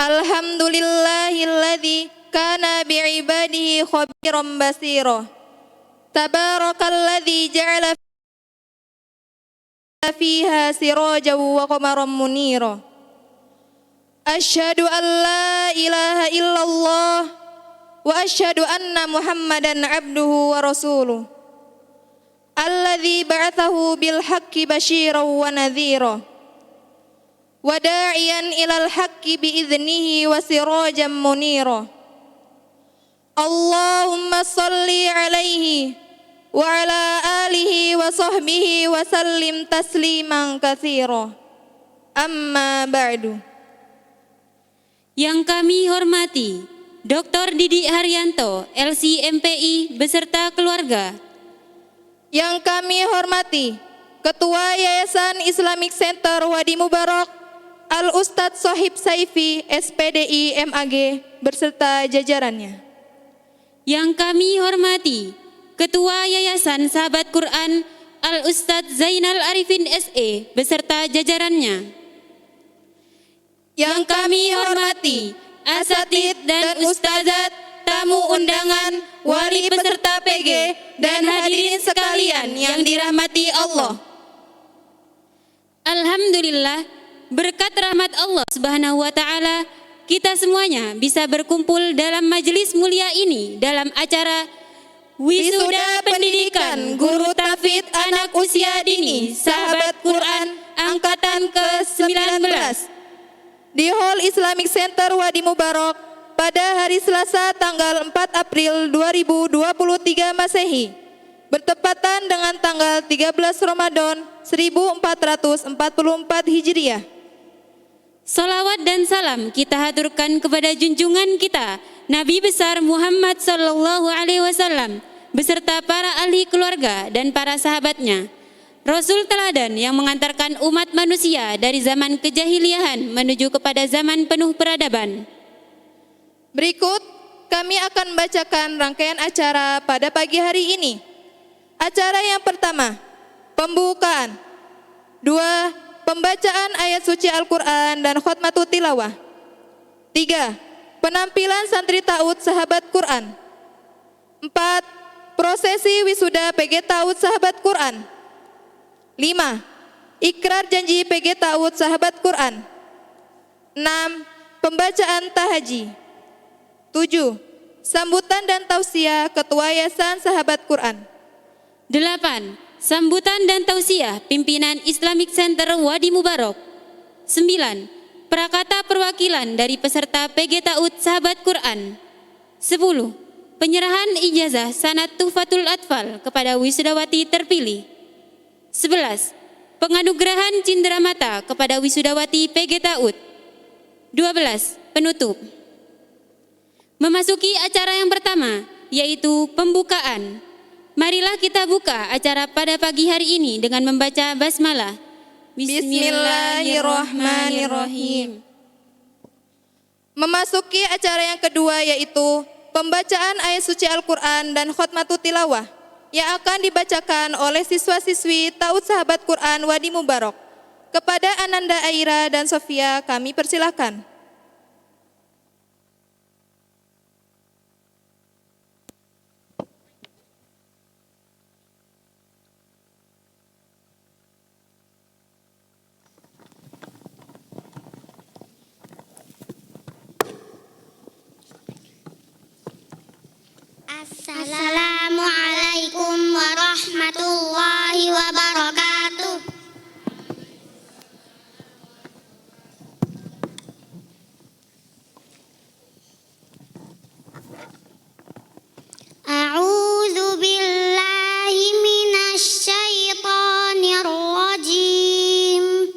Alhamdulillahilladzi kana bi'ibadihi khabiran basira. Tabarakalladzi ja'ala fiha sirajan wa qamaran munira. Asyhadu an la ilaha illallah wa asyhadu anna Muhammadan abduhu wa rasuluh. Alladzi ba'athahu bil haqqi basyiran wa nadhira. Wa da'iyan ilal haqqi bi'idhnihi wa sirajan munira. Allahumma salli alaihi wa ala alihi wa sahbihi wa sallim tasliman katsira. Amma ba'du. Yang kami hormati Dr. Didi Haryanto, LC MPI beserta keluarga. Yang kami hormati Ketua Yayasan Islamic Center Wadi Mubarak Al-Ustadz Sohib Saifi, SPDI MAG berserta jajarannya. Yang kami hormati Ketua Yayasan Sahabat Quran Al-Ustadz Zainal Arifin SE beserta jajarannya. Yang kami hormati asatid dan ustazat, tamu undangan, wali peserta PG, dan hadirin sekalian yang dirahmati Allah. Alhamdulillah, berkat rahmat Allah Subhanahu wa taala, kita semuanya bisa berkumpul dalam majelis mulia ini dalam acara Wisuda Pendidikan Guru Tahfidz Anak Usia Dini Sahabat Quran Angkatan ke-19 di Hall Islamic Center Wadi Mubarak pada hari Selasa tanggal 4 April 2023 Masehi, bertepatan dengan tanggal 13 Ramadan 1444 Hijriah. Salawat dan salam kita haturkan kepada junjungan kita Nabi besar Muhammad sallallahu alaihi wasallam beserta para ahli keluarga dan para sahabatnya. Rasul teladan yang mengantarkan umat manusia dari zaman kejahiliahan menuju kepada zaman penuh peradaban. Berikut kami akan membacakan rangkaian acara pada pagi hari ini. Acara yang pertama, pembukaan. 2. Pembacaan ayat suci Al-Quran dan khutmatul tilawah. 3. Penampilan santri Ta'ud Sahabat Quran. 4. Prosesi wisuda PG Ta'ud Sahabat Quran. 5. Ikrar janji PG Ta'ud Sahabat Quran. 6. Pembacaan tahaji. 7. Sambutan dan tausiah Ketua Yayasan Sahabat Quran. 8. Sambutan dan tausiah pimpinan Islamic Center Wadi Mubarak. 9. Prakata perwakilan dari peserta PG Ta'ud Sahabat Quran. 10. Penyerahan ijazah sanad Tuhfatul Atfal kepada wisudawati terpilih. 11. Penganugerahan cindera mata kepada wisudawati PG Ta'ud. 12. Penutup. Memasuki acara yang pertama, yaitu pembukaan. Marilah kita buka acara pada pagi hari ini dengan membaca basmalah. Bismillahirrahmanirrahim. Memasuki acara yang kedua yaitu pembacaan ayat suci Al-Quran dan khutmatul tilawah yang akan dibacakan oleh siswa-siswi Ta'ud Sahabat Quran Wadi Mubarak. Kepada Ananda Aira dan Sofia kami persilahkan. Assalamualaikum warahmatullahi wabarakatuh. A'udzu billahi minasy syaithanir rajim.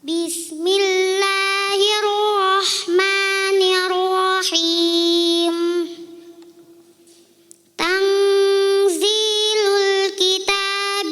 Bismillahirrahmanirrahim. Tanzilul kitab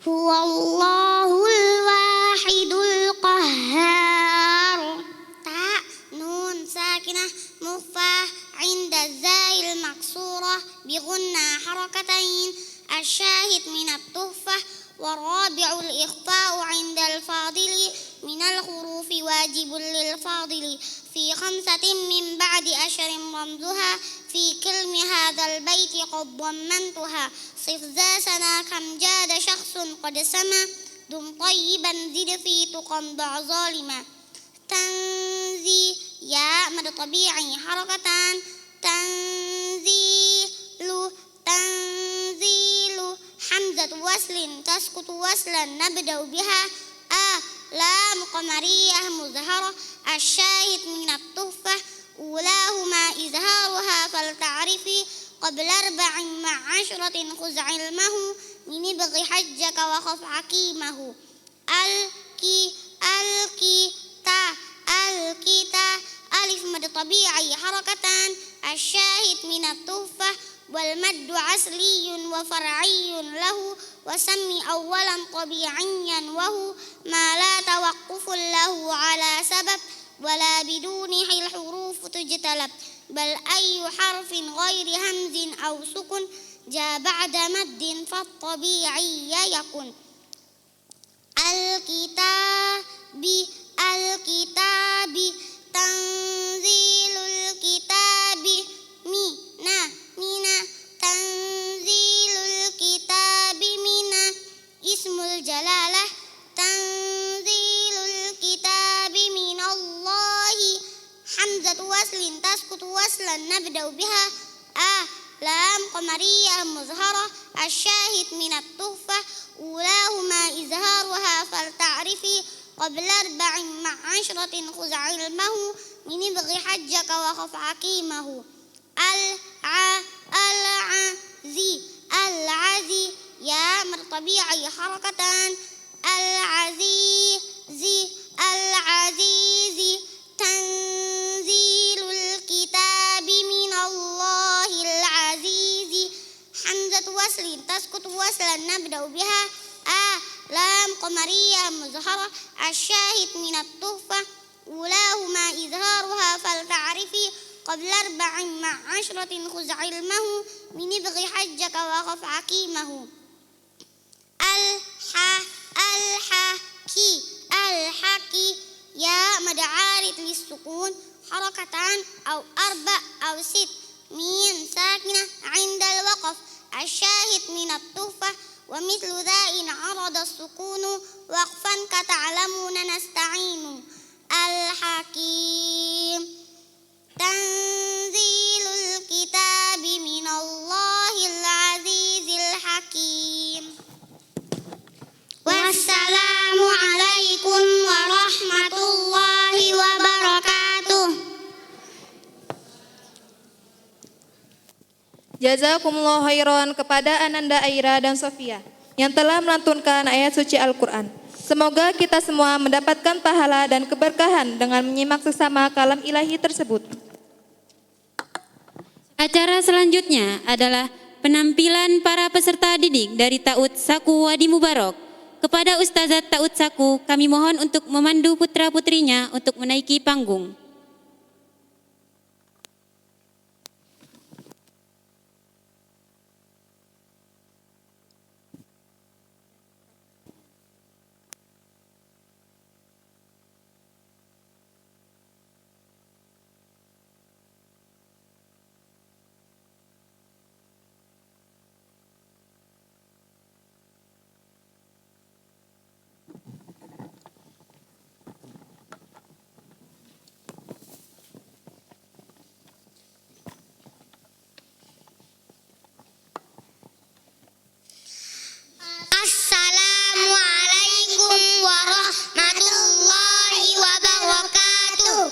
Huwallahul wahidul qahhar. Ta nun sakinah mukhfah inda zail maksurah bi gunna harakatain asyahid min at-tuhfah wa rabi'ul ikhfa'u inda al-fadili min al-hurufi wajibul lil fadili fi khamsatin min ba'di ashrin ramzuha fi kilmi hadzal baiti qad dhammantuha sif za sana kam jada syakhsun qad sama dum tayyiban zid fi tuqam da' zalima tanzi ya mad tabi'i harakatan tanzilu hamzatu waslin tasqutu waslan nabda'u biha lam qamariyah muzharah asyahid min at-tuhfah ulahuma izharuha fal ta'rifi qabla arba'in ma'ashratin khuz ilmahu min ibghi hajjaka wa khaf hakimahu al-kita alif mad tabi'i harakatan asyahid min at-tuhfah wal maddu asliyun wa far'iyyun lahu wa sammi awwalan tabi'iyyan wa hu ma la tawaqqufun lahu ala sabab wala bidunihi al-huruf tujtalab bal ayyu harfin ghairi hamzin aw sukun ja ba'da maddin fa tabi'iyya yakun al-kitabi tanzilul kitabi mina tanzilul kitabi mina ismul jalalah tanzilul kitabi minallahi hamzatu waslin tasqutu waslan nabda'u biha lam qamariyah muzharah asyahid min at-tuhfah ulahuma izharuha fal ta'rifi qabla arba'in ma'ashratin khuz ilmahu min ibghi hajjaka wa khaf hakimahu al-azi ya martabi'i harakatan al-azizi tanzilul kitabi minallahil azizi hamzatu waslin tasqutu waslan nabda'u biha lam qamariyah muzharah asyahid min at-tuhfah ulahuma izharuha fal ta'rifi qabla arba'in ma'ashratin khuz ilmahu min ibghi hajjaka wa khaf hakimahu al-haki ya mad'arid lis-sukun harakatan aw arba aw sit min sakinah 'inda al-waqf asyahid min at-tuhfah wa mithlu dha'in 'arada as-sukunu waqfan ka ta'lamuna nasta'inu al-hakim tanzilul kitabi minallahil azizil hakim. Wassalamu alaikum warahmatullahi wabarakatuh. Jazakumullah khairan kepada Ananda Aira dan Sofia yang telah melantunkan ayat suci Al-Quran. Semoga kita semua mendapatkan pahala dan keberkahan dengan menyimak sesama kalam ilahi tersebut. Acara selanjutnya adalah penampilan para peserta didik dari Ta'ud Saku Wadi Mubarok. Kepada Ustazat Ta'ud Saku, kami mohon untuk memandu putra-putrinya untuk menaiki panggung. Assalamualaikum warahmatullahi wabarakatuh.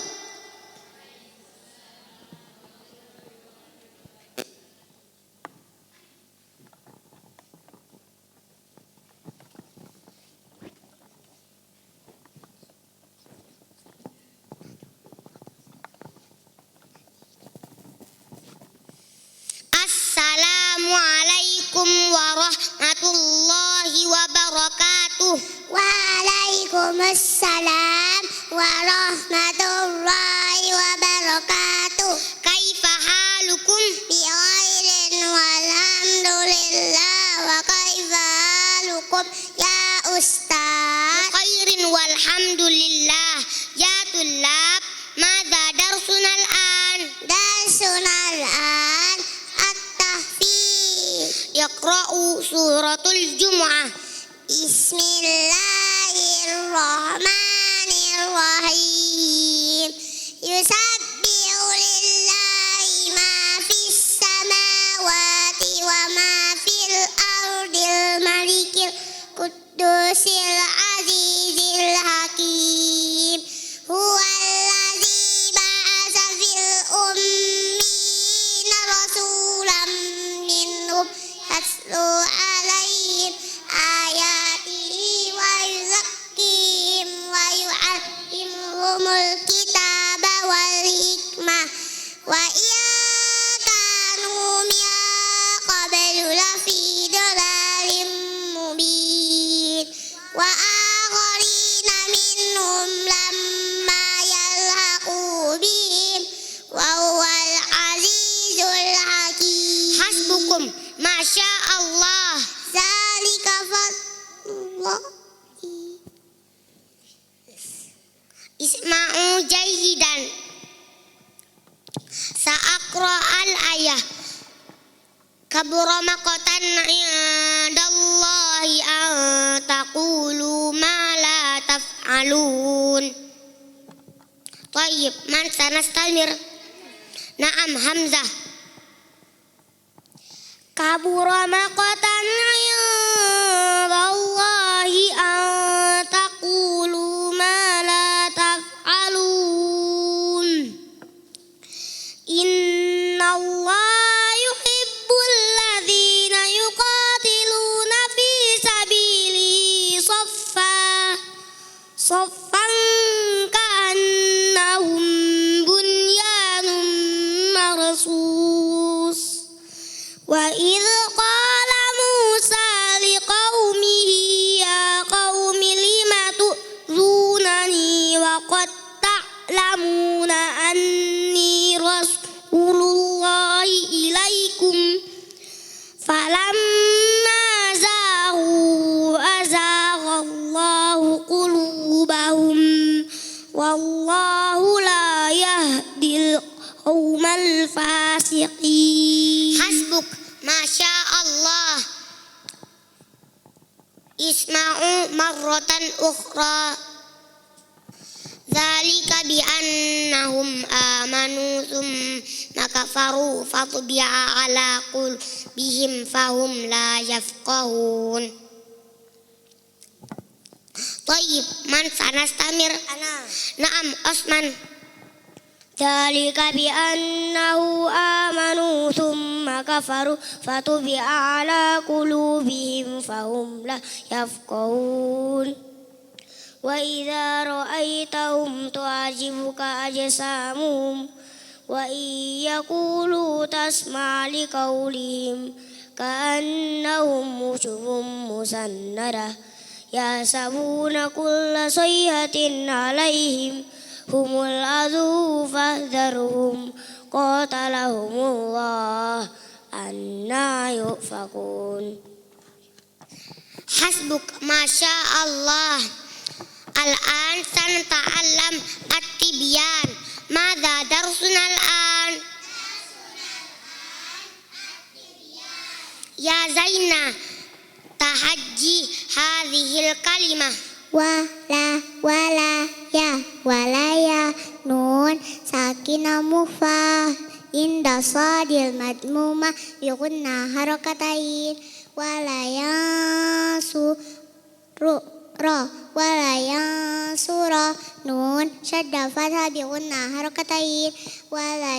Assalamualaikum warahmatullahi wabarakatuh. wabarakatuh. Waalaikumsalam warahmatullahi wabarakatuh. Kaifa halukum? Bi khairin walhamdulillah. Wa kaifa halukum ya ustaz? Bi khairin walhamdulillah. Ya tulab, madza darsuna al-an? Darsuna al-an at-tahfidz. Iqra'u suratul Jumu'ah. Bismillahirrahmanirrahim. Yusabbihu lillahi ma fis samawati wa ma fil ardil malikil quddusil azizil hakim. Huwallazi ba'atsa fil ummiyina rasulan minhum yatlu alaihim ayatihi wa yuzakkihim wa yu'allimuhumul kitaba wal hikmah wa kanu min qablu lafi dalalin mubin wa akharina minhum lamma yalhaqu bihim wa huwal azizul hakim. Hasbukum, masya Allah. Zalika fadlullah. Isma'u jahidan. Sa'aqra al-ayah. Kabura maqatan indallahi an taqulu ma la taf'alun. Tayyib, man sanastamir? Naam, Hamzah. Kabura maqatan indallahi an taqulu ma la taf'alun. Innallaha yuhibbul ladzina yuqatiluna fi sabilihi saffan ka'annahum bunyanun marsus. Wa idh qala Musa liqaumihi ya qaumi lima tu'zunani wa qad ta'lamuna anni rasulullahi ilaikum falamma zaghu azaghallahu qulubahum wallahu la yahdil qaumal fasiqin. Hasbuk, masya Allah. Isma'u marratan ukhra. Dzalika bi annahum amanu tsumma kafaru fatbi'a ala qulubihim fahum la yafqahun. Tayyib, man sanastamir? Ana. Naam, Osman. Dzalika bi annahu amanu tsumma kafaru fatbi'a ala qulubihim fahum la yafqahun. Wa idza ra'aitahum tu'jibuka ajsamuhum wa yaqulu tasma' liqaulihim ka'annahum wujuhum musannada yasabuna kulla sayhatin 'alaihim humul adu fahdharhum qatalahumullah anna yufakun. Hasbuk, masya Allah. Al-an sanata'allam at-tibyan. Madza darsuna al-an? Ya Zaina, tahajji hadhil kalimah. Wala ya nun sakinah mufah inda sadil madmumah yukunna harakatain wala ya wala yansura nun syadda fathah bigunna harakatain wala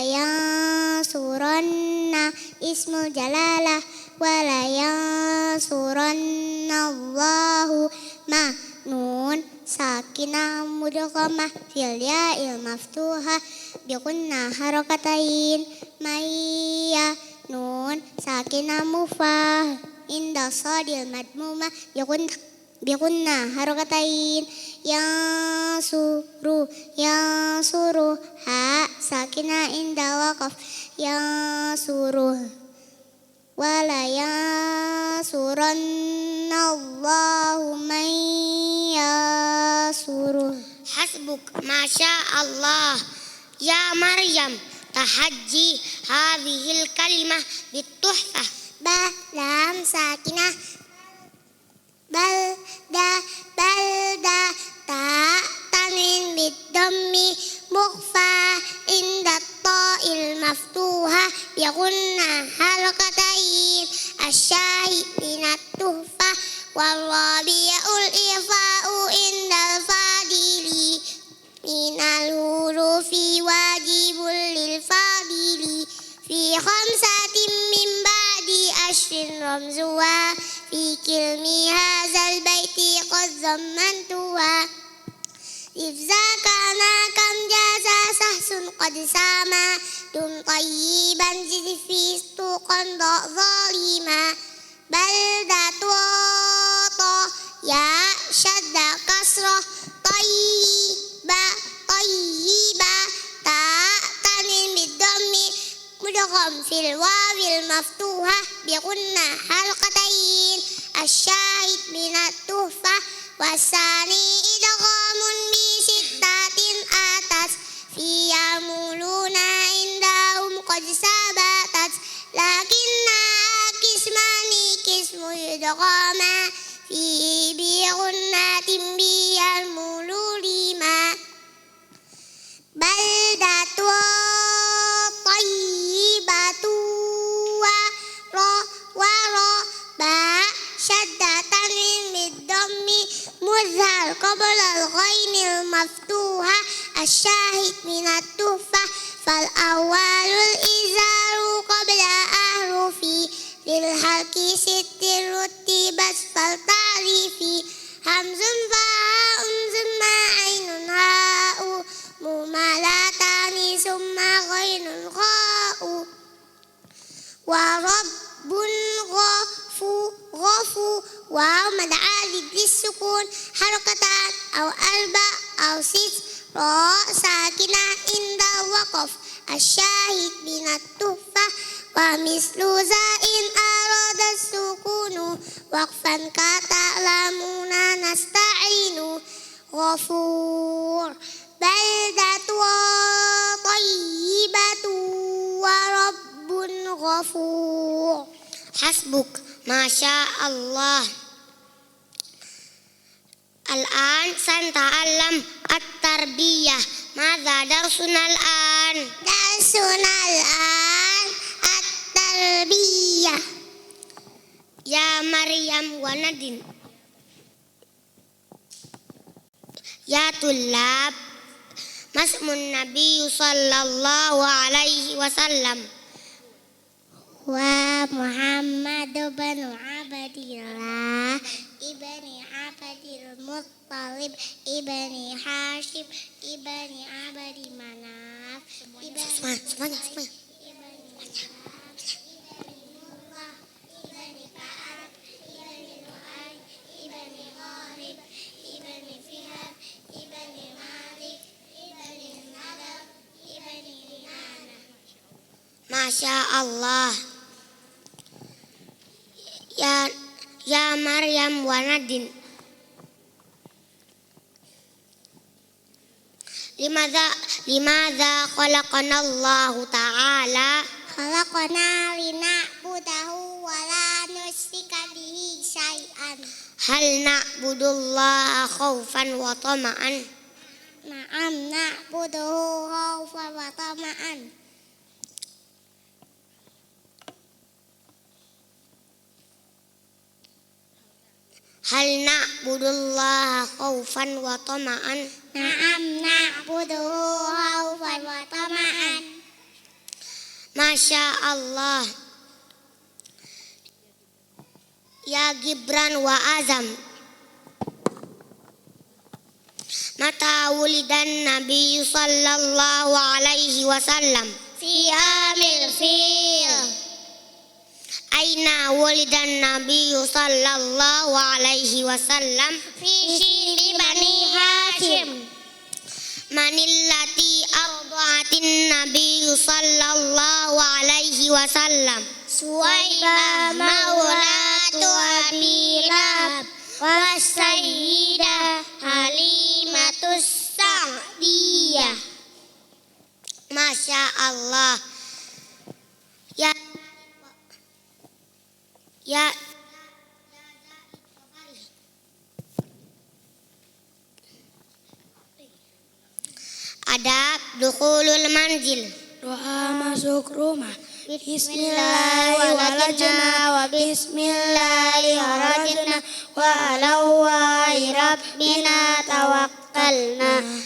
yansuranna ismul jalalah wala yansuranna Allahu ma nun sakinah mudghamah fil ya'il maftuhah bigunna harakatain mayya nun sakinah mufah inda sadil madmumah bigunna بغنى حركتين ينصر ينصر ها ساكنة عند وقف ينصره ولا ينصرن الله من ينصره. حسبك ما شاء الله. يا مريم تحجي هذه الكلمة بالتحفة. لام ساكنة بلدة تاء تنوين بالضم مخفى عند الطاء المفتوحة بغنى حركتين الشاهد من التحفة والرابع الإخفاء عند الفاضل من الحروف واجب للفاضل في 5 من بعد 10 رمزها في كلم هذا البيت قد ضمنتها. إذا كان كم جاز سحس قد ساما دم طيبا زد في سوقا ظالما بلدة طا يا شد كسرة طيبة تاء تنوين بالضم مدغم في الواو المفتوحة بغنى حلقتين الشاهد من التحفة والثاني إدغام بستة آتت في يعملون عندهم قد ثبتت لكنها قسمان قسم يدغاما فيه بغنة بيعملون ما بلدة طيبة ورا باء شدة تنوين بالضم مظهر قبل الغين المفتوحة الشاهد من التحفة فالأول الإظهار قبل أحرفي للحرك 6 رتبت فالتعريفي همز فاء ثم عين هاء مهملتان ثم غين غاء ورب غفو ومد عالي بالسكون حركتان أو 4 أو 6 راء ساكنة عند الوقف الشاهد من التحفة ومثل ذا إن أراد السكون وقفا كتعلمون نستعين غفور بلدة طيبة ورب غفور. حسبك ما شاء الله. الآن سنتعلم التربية. ماذا درسنا الآن؟ درسنا الآن التربية. يا مريم وندين. يا طلاب ما اسم النبي صلى الله عليه وسلم؟ ومحمد بن عبد الله ابن عبد المطلب ابن هاشم ابن عبد مناف ابن Masya Allah. Ya Maryam wa Nadin. Limadza khalaqana Allah Ta'ala? Khalaqana lina'budahu wa la nusyrika bihi syai'an. Hal na'budullaha khaufan wa tama'an? Na'am na'buduhu khaufan wa tama'an. Hal na'budullaha khaufan wa tama'an? Na'am na'buduhu khaufan wa tama'an. Masya Allah. Ya Gibran wa Azam. Mata wulidan Nabi sallallahu alaihi wasallam? Fi amil fil. Aina walidan Nabi sallallahu alaihi wasallam fi syiri Bani Hashim. Manillati arda'atin Nabi sallallahu alaihi wasallam. Suwaibah maulatu Abi Lahab wasayyidah Halimatus Sa'diyah. Masya Allah. Ya adab dukhulul manzil. Doa masuk rumah. Bismillahirrahmanirrahim. Wa bismillahirrahmanirrahim. Wa ala Allahi rabbina tawakkalna.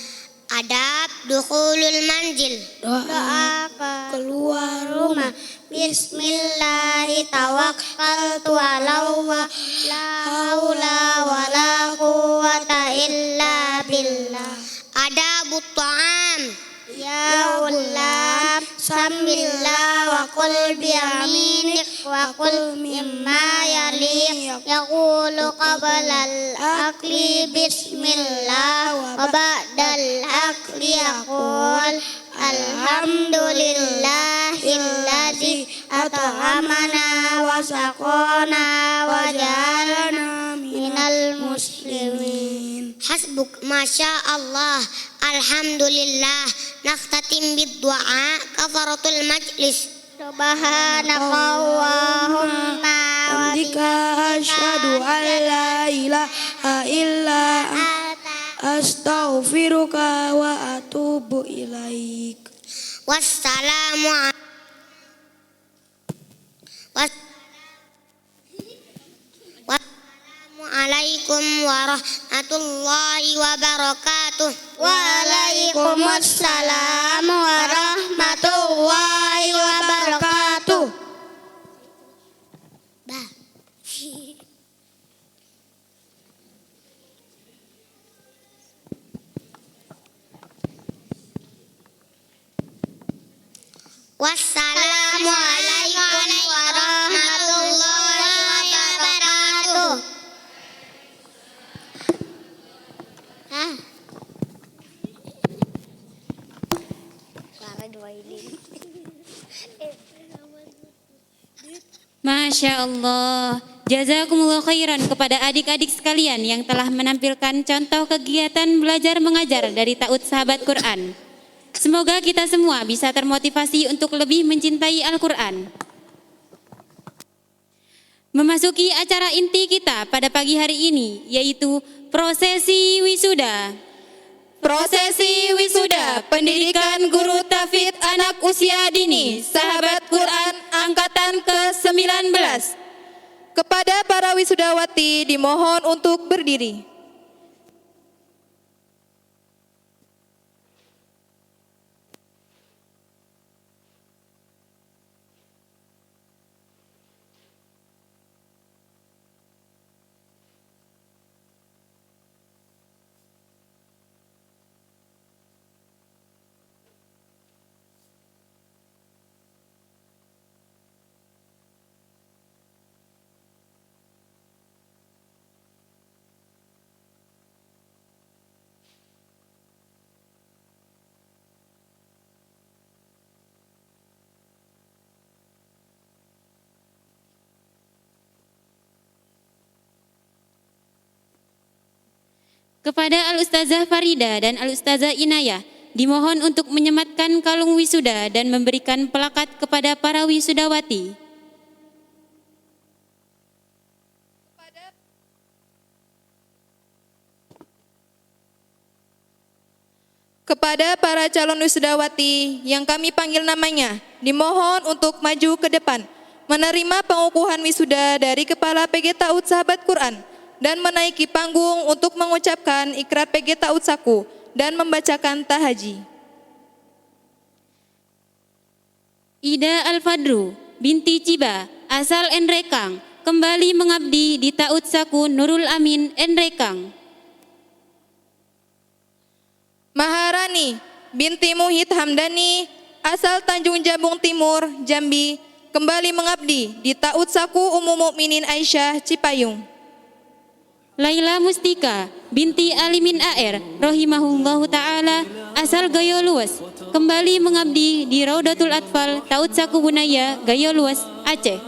Adab dukhulul manzil. Doa keluar rumah. Bismillahi tawakkaltu ala Allah. La haula wa la quwwata illa billah. Adabut ta'am. Ya ulam sambillah wa qul biyaminik wa qul mimma yaliq. Yaqulu qabla al-akli bismillah wa ba'dal akli yaqul alhamdulillahilladzi at'amana wa saqana wa ja'alana minal muslimin. Hasbuk, masya Allah, alhamdulillah. Nakhtatim bid-du'a kafaratul majlis. Subhanakallahumma wa Hamdika asyhadu an la ilaha illa anta astaghfiruka wa atubu ilaik. Wassalamu alaikum warahmatullahi wabarakatuh. Waalaikumsalam warahmatullahi wabarakatuh. Bah. Wassalamu alaikum warahmatullahi wabarakatuh. Masya Allah. Jazakumullah khairan kepada adik-adik sekalian yang telah menampilkan contoh kegiatan belajar mengajar dari Ta'ud Sahabat Quran. Semoga kita semua bisa termotivasi untuk lebih mencintai Al-Quran. Memasuki acara inti kita pada pagi hari ini, yaitu prosesi wisuda. Prosesi wisuda pendidikan guru tafid anak usia dini Sahabat Quran angkatan ke-19. Kepada para wisudawati dimohon untuk berdiri. Kepada Al-Ustazah Farida dan Al-Ustazah Inayah, dimohon untuk menyematkan kalung wisuda dan memberikan plakat kepada para wisudawati. Kepada para calon wisudawati yang kami panggil namanya, dimohon untuk maju ke depan, menerima pengukuhan wisuda dari Kepala PG Ta'ud Sahabat Quran, dan menaiki panggung untuk mengucapkan ikrar PG Ta'ud Saku dan membacakan tahaji. Ida Al-Fadru binti Ciba, asal Enrekang, kembali mengabdi di Ta'ud Saku Nurul Amin Enrekang. Maharani binti Muhid Hamdani, asal Tanjung Jabung Timur, Jambi, kembali mengabdi di Ta'ud Saku Ummu Mukminin Aisyah Cipayung. Laila Mustika binti Alimin AR rahimahullahu taala asal Gayo Luas kembali mengabdi di Raudatul Atfal Ta'ud Saku Bunaya Gayo Luas Aceh.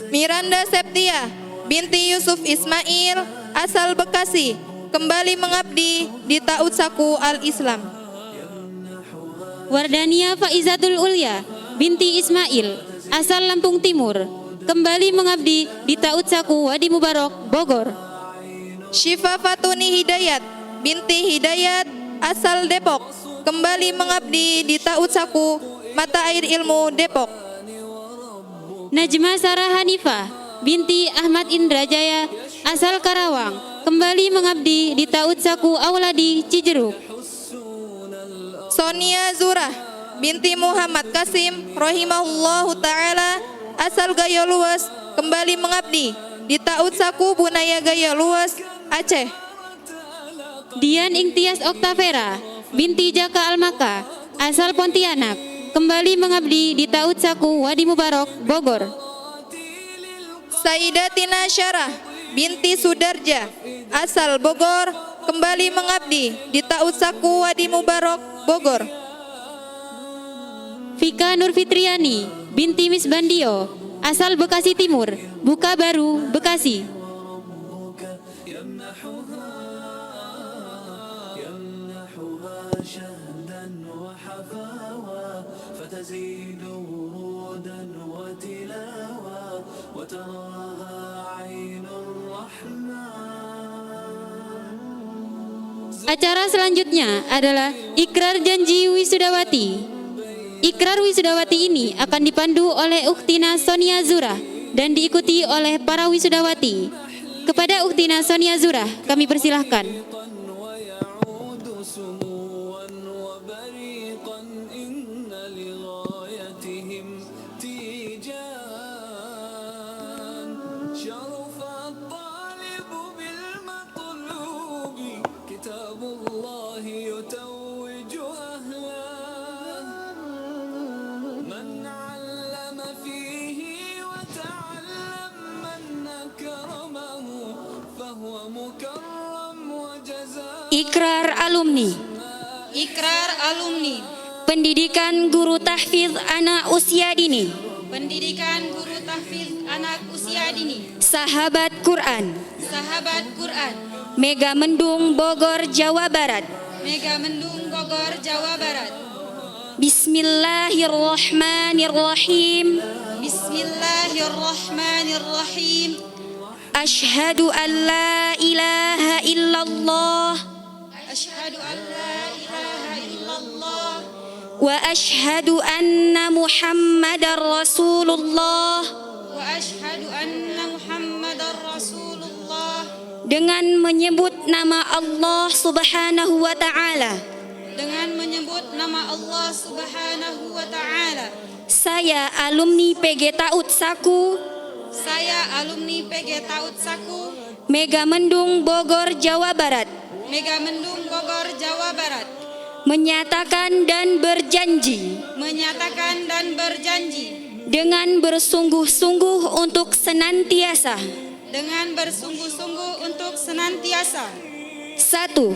Miranda Septia binti Yusuf Ismail asal Bekasi kembali mengabdi di Ta'ud Saku Al-Islam. Wardania Faizatul Ulya binti Ismail asal Lampung Timur kembali mengabdi di Ta'ud Saku Wadi Mubarak Bogor. Syifa Fatuni Hidayat binti Hidayat asal Depok kembali mengabdi di Ta'ud Saku Mata Air Ilmu Depok. Najma Sarah Hanifah binti Ahmad Indrajaya asal Karawang kembali mengabdi di Ta'ud Saku Auladi Cijeruk. Sonia Zurah binti Muhammad Kasim rahimahullahu taala asal Gayo Luas kembali mengabdi di Ta'ud Saku Bunaya Gayo Luas Aceh. Dian Ingtias Oktavera binti Jaka Almaka asal Pontianak kembali mengabdi di Ta'ud Saku Wadi Mubarak Bogor. Saidatina Syarah binti Sudarja asal Bogor kembali mengabdi di Ta'ud Saku Wadi Mubarak Bogor. Vika Nurfitriani binti Misbandio asal Bekasi Timur Buka Baru Bekasi. Acara selanjutnya adalah Ikrar Janji Wisudawati. Ikrar Wisudawati ini akan dipandu oleh Ukhtina Sonia Zurah dan diikuti oleh para wisudawati. Kepada Ukhtina Sonia Zurah kami persilahkan. Ikrar Alumni. Ikrar Alumni. Pendidikan Guru Tahfidz Anak Usia Dini. Pendidikan Guru Tahfidz Anak Usia Dini. Sahabat Quran. Sahabat Quran. Megamendung Bogor Jawa Barat. Megamendung Bogor Jawa Barat. Bismillahirrahmanirrahim. Bismillahirrahmanirrahim. Asyhadu an la ilaha illallah Asyhadu an la ilaha illallah wa asyhadu anna Muhammadar Rasulullah. wa asyhadu anna Muhammadar Rasulullah. Dengan menyebut nama Allah Subhanahu wa taala. Dengan menyebut nama Allah Subhanahu wa taala. Saya alumni PG Ta'ud Saku Saya alumni PG Ta'ud Saku Megamendung Bogor Jawa Barat Megamendung Bogor Jawa Barat menyatakan dan berjanji dengan bersungguh-sungguh untuk senantiasa Satu,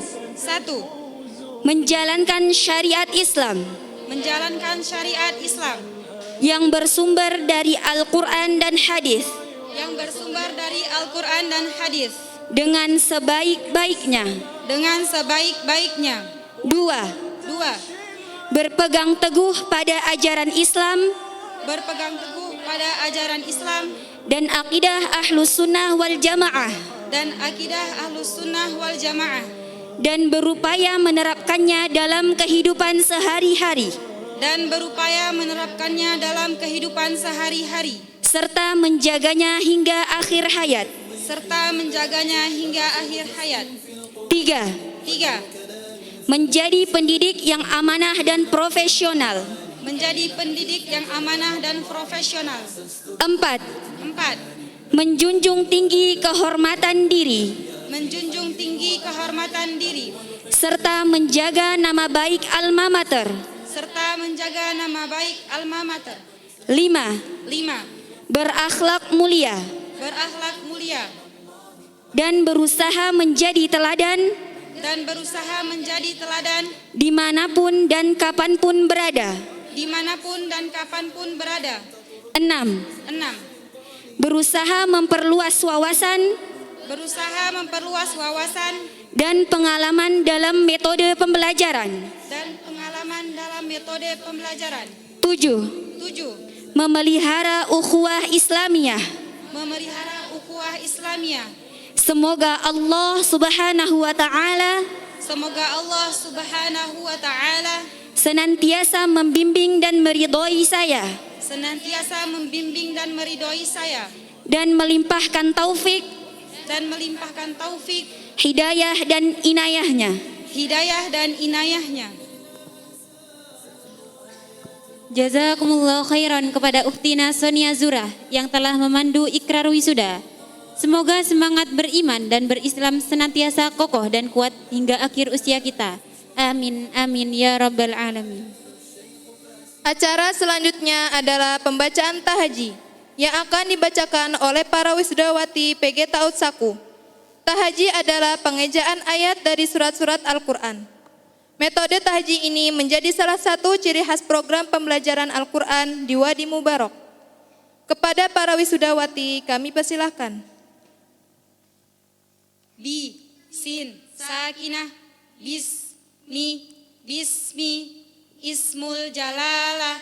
menjalankan syariat Islam menjalankan syariat Islam yang bersumber dari Al-Quran dan hadis dengan sebaik-baiknya. Dua, berpegang teguh pada ajaran Islam dan akidah Ahlus Sunnah wal Jamaah dan berupaya menerapkannya dalam kehidupan sehari-hari serta menjaganya hingga akhir hayat. Tiga, menjadi pendidik yang amanah dan profesional. Empat, menjunjung tinggi kehormatan diri serta menjaga nama baik alma mater 5. Berakhlak mulia Berakhlak mulia dan berusaha menjadi teladan dan berusaha menjadi teladan dimanapun dan kapanpun berada. dimanapun dan kapanpun berada. 6. 6. Berusaha memperluas wawasan Berusaha memperluas wawasan dan pengalaman dalam metode pembelajaran. dan pengalaman dalam metode pembelajaran. 7. 7. Memelihara ukhuwah Islamiyah. Memelihara ukhuwah Islamiyah. Semoga Allah Subhanahu wa taala Semoga Allah Subhanahu wa taala senantiasa membimbing dan meridhoi saya senantiasa membimbing dan meridhoi saya dan melimpahkan taufik, dan melimpahkan taufik, hidayah dan inayahnya. hidayah dan inayahnya. Jazakumullah khairan kepada Ukhtina Sonia Zurah yang telah memandu ikrar wisuda. Semoga semangat beriman dan berislam senantiasa kokoh dan kuat hingga akhir usia kita. Amin, amin ya rabbal alamin. Acara selanjutnya adalah pembacaan tahaji yang akan dibacakan oleh para wisudawati PG Taud Saku. Tahaji adalah pengejaan ayat dari surat-surat Al-Quran. Metode tahaji ini menjadi salah satu ciri khas program pembelajaran Al-Quran di Wadi Mubarak. Kepada para wisudawati kami persilahkan. Bi, sin, sakinah, bismi, ismul jalalah,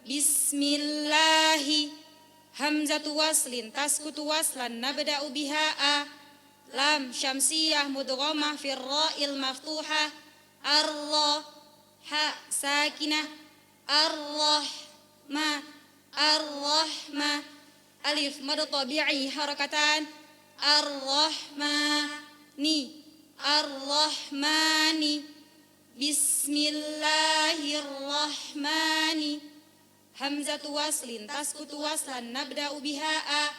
bismillahi, hamzatu waslin, taskutu waslan, nabda'u biha'a, lam syamsiyah mudghamah firra'il maftuhah, arrah, ha sakinah, arrahma, alif mad tabi'i harakatan, Ar-Rahmani Bismillahirrahmani Hamzatu waslin taskutu waslan nabda'u biha'a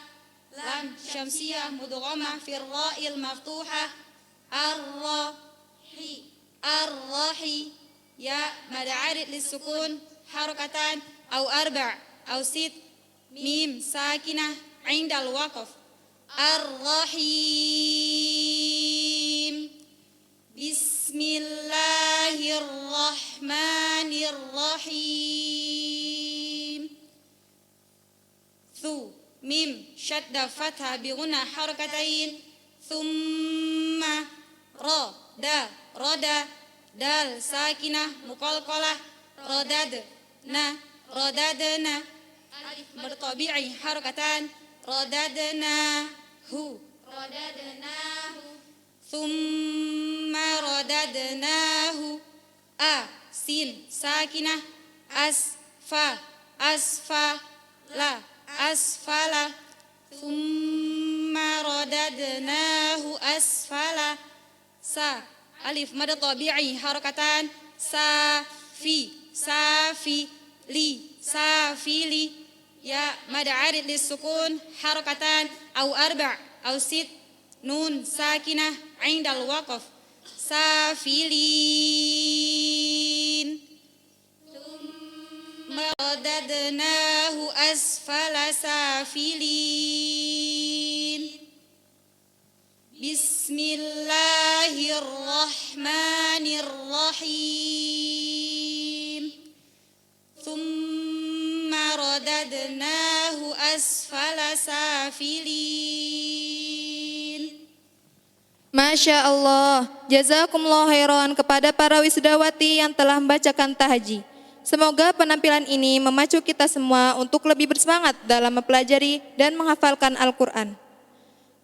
lam syamsiyah mudghamah firra'il maftuhah Ar-Rahi ya mad'arid lisukun harakatan au arba' au sit mim sakinah indal waqf Ar-Rahim Bismillahirrahmanirrahim Thu mim syadda fathah bi gunah harakatain thumma roda dal sakinah muqalqalah rodadna alif bertabi'i harakatan rodadnahu thumma rodadnahu sin sakinah asfala thumma rodadnahu asfala sa alif mad tabi'i harakatan safili ya mad arid lisukun harakatan au arba' au sit nun sakinah indal waqf safilin thumma radadnahu asfala safilin Bismillahirrahmanirrahim thumma radadnahu asfala safilin. Masya Allah, jazakumullah khairan kepada para wisudawati yang telah membacakan tahaji. Semoga penampilan ini memacu kita semua untuk lebih bersemangat dalam mempelajari dan menghafalkan Al-Quran.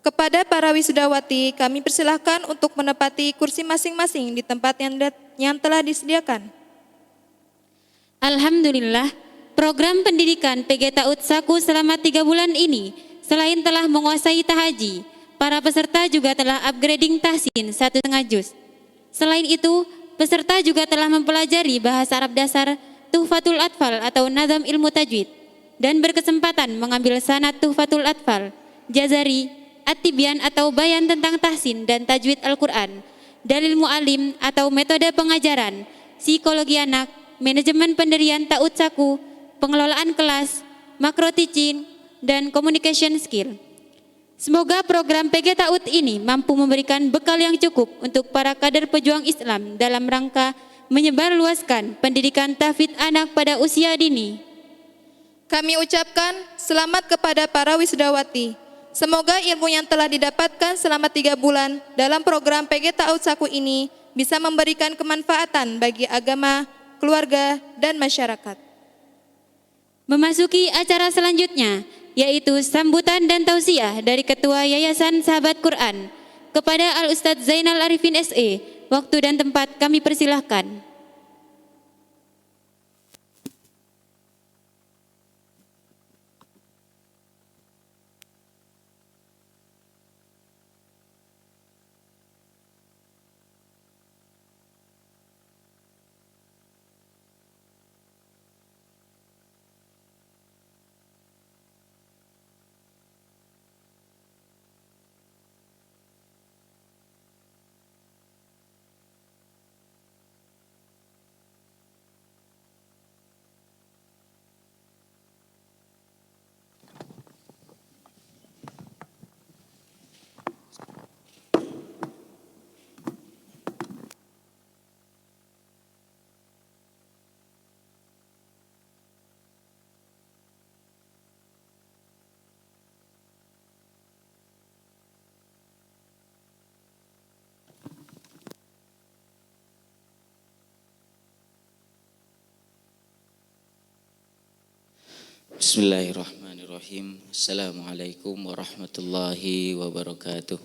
Kepada para wisudawati, kami persilahkan untuk menempati kursi masing-masing di tempat yang telah disediakan. Alhamdulillah, program pendidikan PG Taud Saku selama 3 bulan ini, selain telah menguasai tahaji, para peserta juga telah upgrading tahsin 1,5 juz. Selain itu, peserta juga telah mempelajari bahasa Arab dasar Tuhfatul Atfal atau Nazam Ilmu Tajwid dan berkesempatan mengambil sanad Tuhfatul Atfal, Jazari, At-Tibyan atau bayan tentang tahsin dan tajwid Al-Quran, dalil mu'alim atau metode pengajaran, psikologi anak, manajemen pendirian Taud Saku, pengelolaan kelas, macro teaching, dan communication skill. Semoga program PG TAUT ini mampu memberikan bekal yang cukup untuk para kader pejuang Islam dalam rangka menyebarluaskan pendidikan tahfidz anak pada usia dini. Kami ucapkan selamat kepada para wisudawati. Semoga ilmu yang telah didapatkan selama 3 bulan dalam program PG TAUT Saku ini bisa memberikan kemanfaatan bagi agama, keluarga, dan masyarakat. Memasuki acara selanjutnya, yaitu sambutan dan tausiah dari Ketua Yayasan Sahabat Quran kepada Al-Ustadz Zainal Arifin SE. Waktu dan tempat kami persilahkan. Bismillahirrahmanirrahim. Assalamualaikum warahmatullahi wabarakatuh.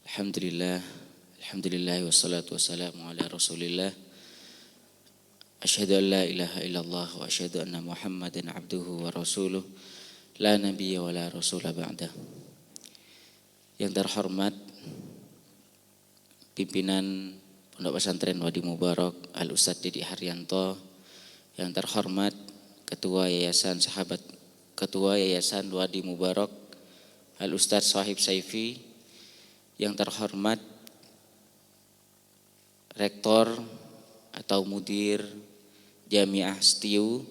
Alhamdulillah wassalatu wassalamu ala Rasulillah. Asyhadu an la ilaha illallah wa asyhadu anna Muhammadan abduhu wa rasuluh. La nabiyya wa la rasula ba'dah. Yang terhormat pimpinan Pondok Pesantren Wadi Mubarak Al-Ustadz Didi Haryanto, yang terhormat Ketua Yayasan Wadi Mubarak Al-Ustadz Shahib Saifi, yang terhormat Rektor atau Mudir Jamiah Setiu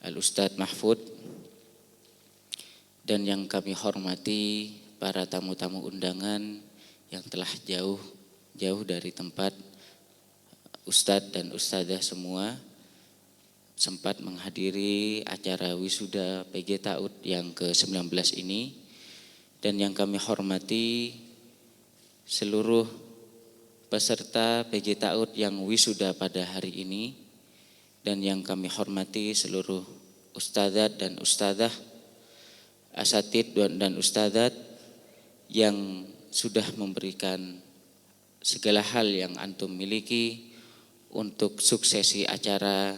Al-Ustadz Mahfud, dan yang kami hormati para tamu-tamu undangan yang telah jauh dari tempat Ustadz dan Ustadzah semua sempat menghadiri acara wisuda PG TAUT yang ke-19 ini, dan yang kami hormati seluruh peserta PG TAUT yang wisuda pada hari ini, dan yang kami hormati seluruh Ustadzat dan Ustadzah, asatid dan Ustadzat yang sudah memberikan segala hal yang antum miliki untuk suksesi acara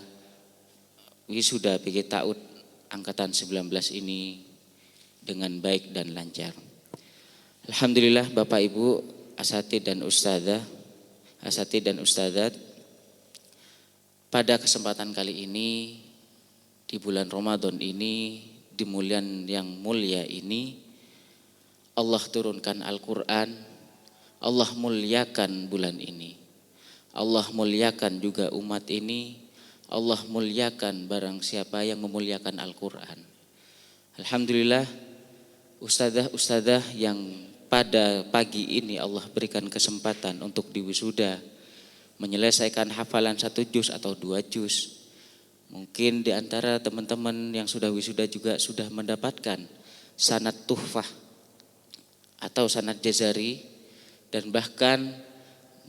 wisuda PG TAUT angkatan 19 ini dengan baik dan lancar. Alhamdulillah Bapak Ibu asatid dan ustadzat, pada kesempatan kali ini di bulan Ramadan ini, di bulan yang mulia ini, Allah turunkan Al-Quran. Allah muliakan bulan ini, Allah muliakan juga umat ini, Allah muliakan barang siapa yang memuliakan Al-Quran. Alhamdulillah ustadzah yang pada pagi ini Allah berikan kesempatan untuk diwisuda, menyelesaikan hafalan 1 juz atau 2 juz. Mungkin di antara teman-teman yang sudah wisuda juga sudah mendapatkan sanad tuhfah atau sanad jazari, dan bahkan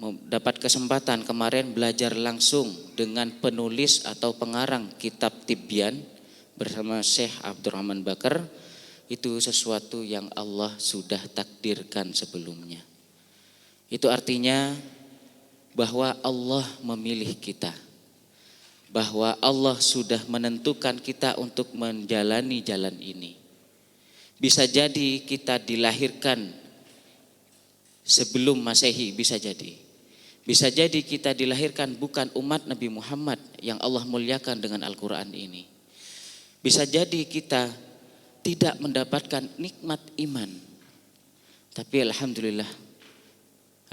mendapat kesempatan kemarin belajar langsung dengan penulis atau pengarang kitab Tibyan bersama Syekh Abdurrahman Bakar. Itu sesuatu yang Allah sudah takdirkan sebelumnya. Itu artinya bahwa Allah memilih kita, bahwa Allah sudah menentukan kita untuk menjalani jalan ini. Bisa jadi kita dilahirkan sebelum Masehi, bisa jadi kita dilahirkan bukan umat Nabi Muhammad yang Allah muliakan dengan Al-Quran ini. Bisa jadi kita tidak mendapatkan nikmat iman. Tapi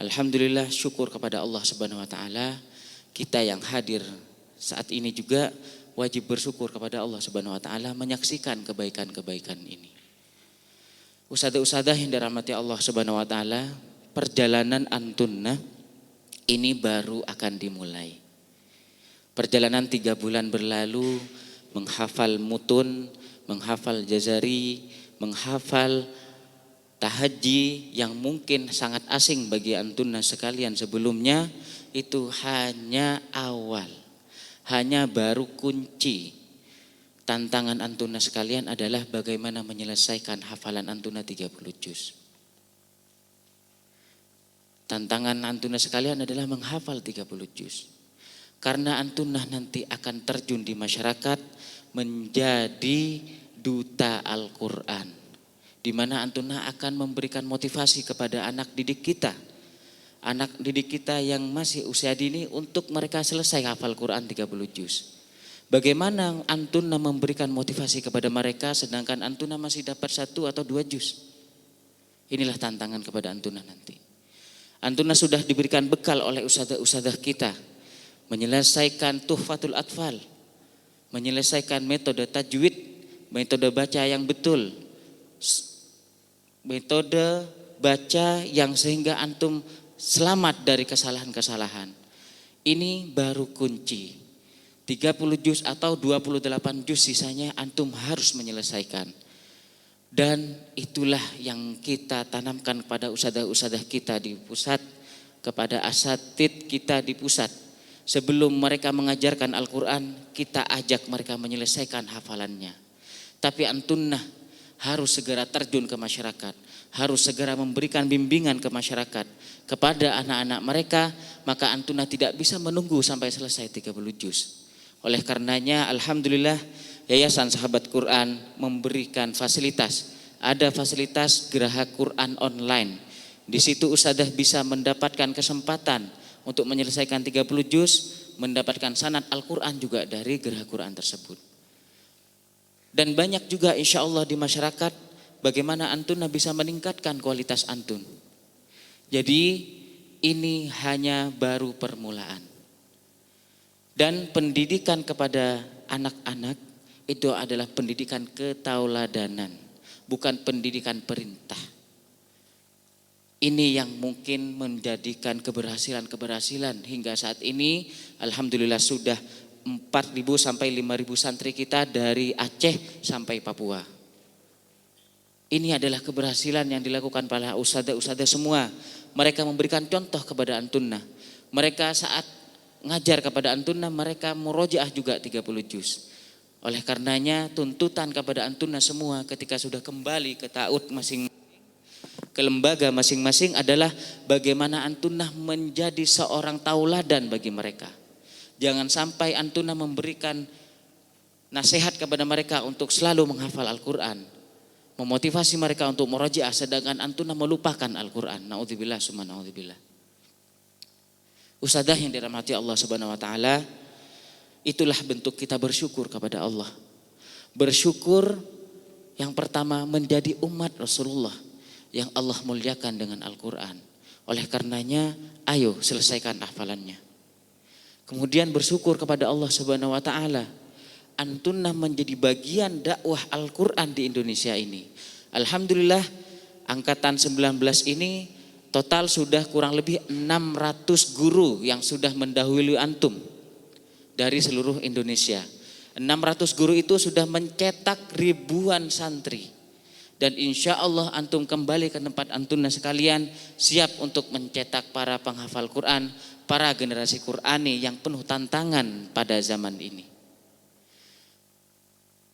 alhamdulillah syukur kepada Allah Subhanahu wa taala, kita yang hadir saat ini juga wajib bersyukur kepada Allah Subhanahu wa taala menyaksikan kebaikan-kebaikan ini. Ustadzah-ustadzah yang dirahmati Allah Subhanahu wa taala, perjalanan antunna ini baru akan dimulai. Perjalanan 3 bulan berlalu menghafal mutun, menghafal jazari, menghafal tahajji yang mungkin sangat asing bagi antunna sekalian sebelumnya, itu hanya awal, hanya baru kunci. Tantangan antunna sekalian adalah bagaimana menyelesaikan hafalan antunna 30 juz. Tantangan antunna sekalian adalah menghafal 30 juz. Karena antunna nanti akan terjun di masyarakat menjadi duta Al-Quran, di mana antunna akan memberikan motivasi kepada anak didik kita. Anak didik kita yang masih usia dini untuk mereka selesai hafal Quran 30 juz. Bagaimana antunna memberikan motivasi kepada mereka sedangkan antunna masih dapat 1 atau 2 juz. Inilah tantangan kepada antunna nanti. Antunna sudah diberikan bekal oleh ustadzah-ustadzah kita menyelesaikan Tuhfatul Atfal, menyelesaikan metode tajwid, metode baca yang betul, metode baca yang sehingga antum selamat dari kesalahan-kesalahan. Ini baru kunci. 30 juz atau 28 juz sisanya antum harus menyelesaikan. Dan itulah yang kita tanamkan kepada ustadzah-ustadzah kita di pusat, kepada asatid kita di pusat. Sebelum mereka mengajarkan Al-Quran, kita ajak mereka menyelesaikan hafalannya. Tapi antunnah harus segera terjun ke masyarakat, harus segera memberikan bimbingan ke masyarakat kepada anak-anak mereka, maka antunnah tidak bisa menunggu sampai selesai 30 juz. Oleh karenanya alhamdulillah Yayasan Sahabat Quran memberikan fasilitas. Ada fasilitas Geraha Quran online. Di situ ustadzah bisa mendapatkan kesempatan untuk menyelesaikan 30 juz, mendapatkan sanad Al-Quran juga dari Geraha Quran tersebut. Dan banyak juga insya Allah di masyarakat bagaimana antunna bisa meningkatkan kualitas antun. Jadi ini hanya baru permulaan. Dan pendidikan kepada anak-anak itu adalah pendidikan ketauladanan, bukan pendidikan perintah. Ini yang mungkin menjadikan keberhasilan hingga saat ini. Alhamdulillah sudah 4.000 sampai 5.000 santri kita dari Aceh sampai Papua. Ini adalah keberhasilan yang dilakukan para ustadzah-ustadzah semua. Mereka memberikan contoh kepada antunna. Mereka saat ngajar kepada antunna, mereka murojaah juga 30 juz. Oleh karenanya tuntutan kepada antunna semua ketika sudah kembali ke ta'ud masing-masing, ke lembaga masing-masing adalah bagaimana antunna menjadi seorang tauladan bagi mereka. Jangan sampai antunna memberikan nasihat kepada mereka untuk selalu menghafal Al-Quran, memotivasi mereka untuk murojaah sedangkan antunna melupakan Al-Quran. Na'udzubillah summa na'udzubillah. Ustadzah yang dirahmati Allah Subhanahu wa taala, itulah bentuk kita bersyukur kepada Allah. Bersyukur yang pertama menjadi umat Rasulullah yang Allah muliakan dengan Al-Quran. Oleh karenanya ayo selesaikan hafalannya. Kemudian bersyukur kepada Allah Subhanahu wa taala, antunna menjadi bagian dakwah Al-Quran di Indonesia ini. Alhamdulillah angkatan 19 ini total sudah kurang lebih 600 guru yang sudah mendahului antum dari seluruh Indonesia. 600 guru itu sudah mencetak ribuan santri. Dan insya Allah antum kembali ke tempat antunna sekalian siap untuk mencetak para penghafal Quran, para generasi Qurani yang penuh tantangan pada zaman ini.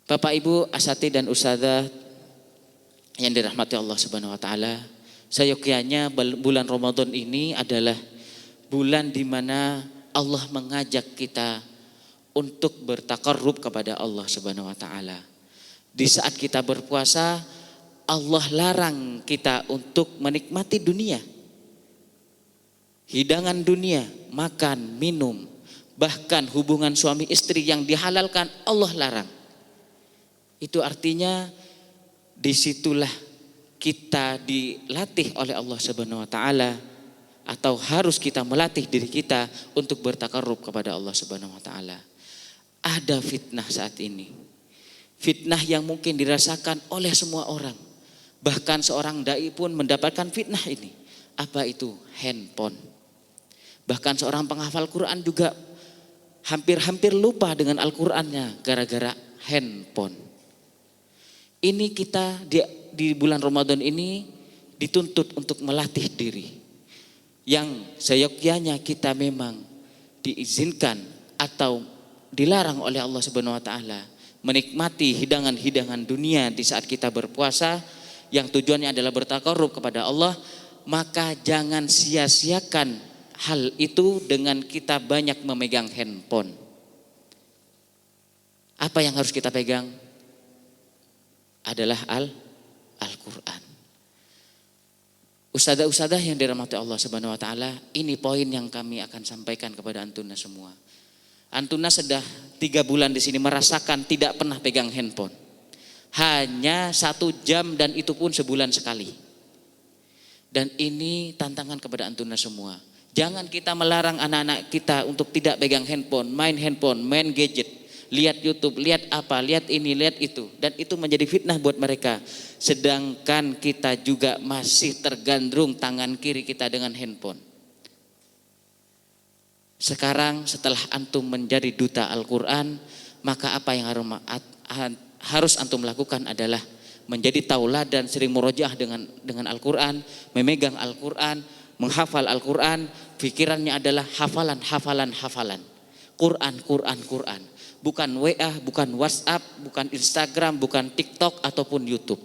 Bapak Ibu asatidz dan ustadzah yang dirahmati Allah Subhanahu wa taala, seyogyanya bulan Ramadan ini adalah bulan di mana Allah mengajak kita untuk bertakarrub kepada Allah Subhanahu wa taala. Di saat kita berpuasa, Allah larang kita untuk menikmati dunia. Hidangan dunia, makan, minum, bahkan hubungan suami istri yang dihalalkan Allah larang. Itu artinya disitulah kita dilatih oleh Allah Subhanahu wa taala, atau harus kita melatih diri kita untuk bertakarrub kepada Allah Subhanahu wa taala. ada fitnah saat ini. Fitnah yang mungkin dirasakan oleh semua orang. Bahkan seorang dai pun mendapatkan fitnah ini. Apa itu? Handphone. Bahkan seorang penghafal Quran juga hampir-hampir lupa dengan Al-Qur'annya gara-gara handphone. Ini kita di bulan Ramadan ini dituntut untuk melatih diri. Yang seyogyanya kita memang diizinkan atau dilarang oleh Allah Subhanahu wa taala menikmati hidangan-hidangan dunia di saat kita berpuasa yang tujuannya adalah bertakarrub kepada Allah, maka jangan sia-siakan hal itu dengan kita banyak memegang handphone. Apa yang harus kita pegang? Adalah Al-Qur'an. Ustadzah-ustadzah yang dirahmati Allah Subhanahu wa taala, ini poin yang kami akan sampaikan kepada antuna semua. Antuna sudah 3 bulan di sini merasakan tidak pernah pegang handphone. Hanya 1 jam dan itu pun sebulan sekali. Dan ini tantangan kepada antuna semua. Jangan kita melarang anak-anak kita untuk tidak pegang handphone, main gadget, lihat YouTube, lihat apa, lihat ini, lihat itu. Dan itu menjadi fitnah buat mereka. Sedangkan kita juga masih tergandrung tangan kiri kita dengan handphone. Sekarang setelah antum menjadi duta Al-Quran, maka apa yang harus antum lakukan adalah menjadi tauladan, sering murojaah dengan Al-Quran, memegang Al-Quran, menghafal Al-Quran. Pikirannya adalah hafalan. Quran. Bukan WA, bukan WhatsApp, bukan Instagram, bukan TikTok ataupun YouTube.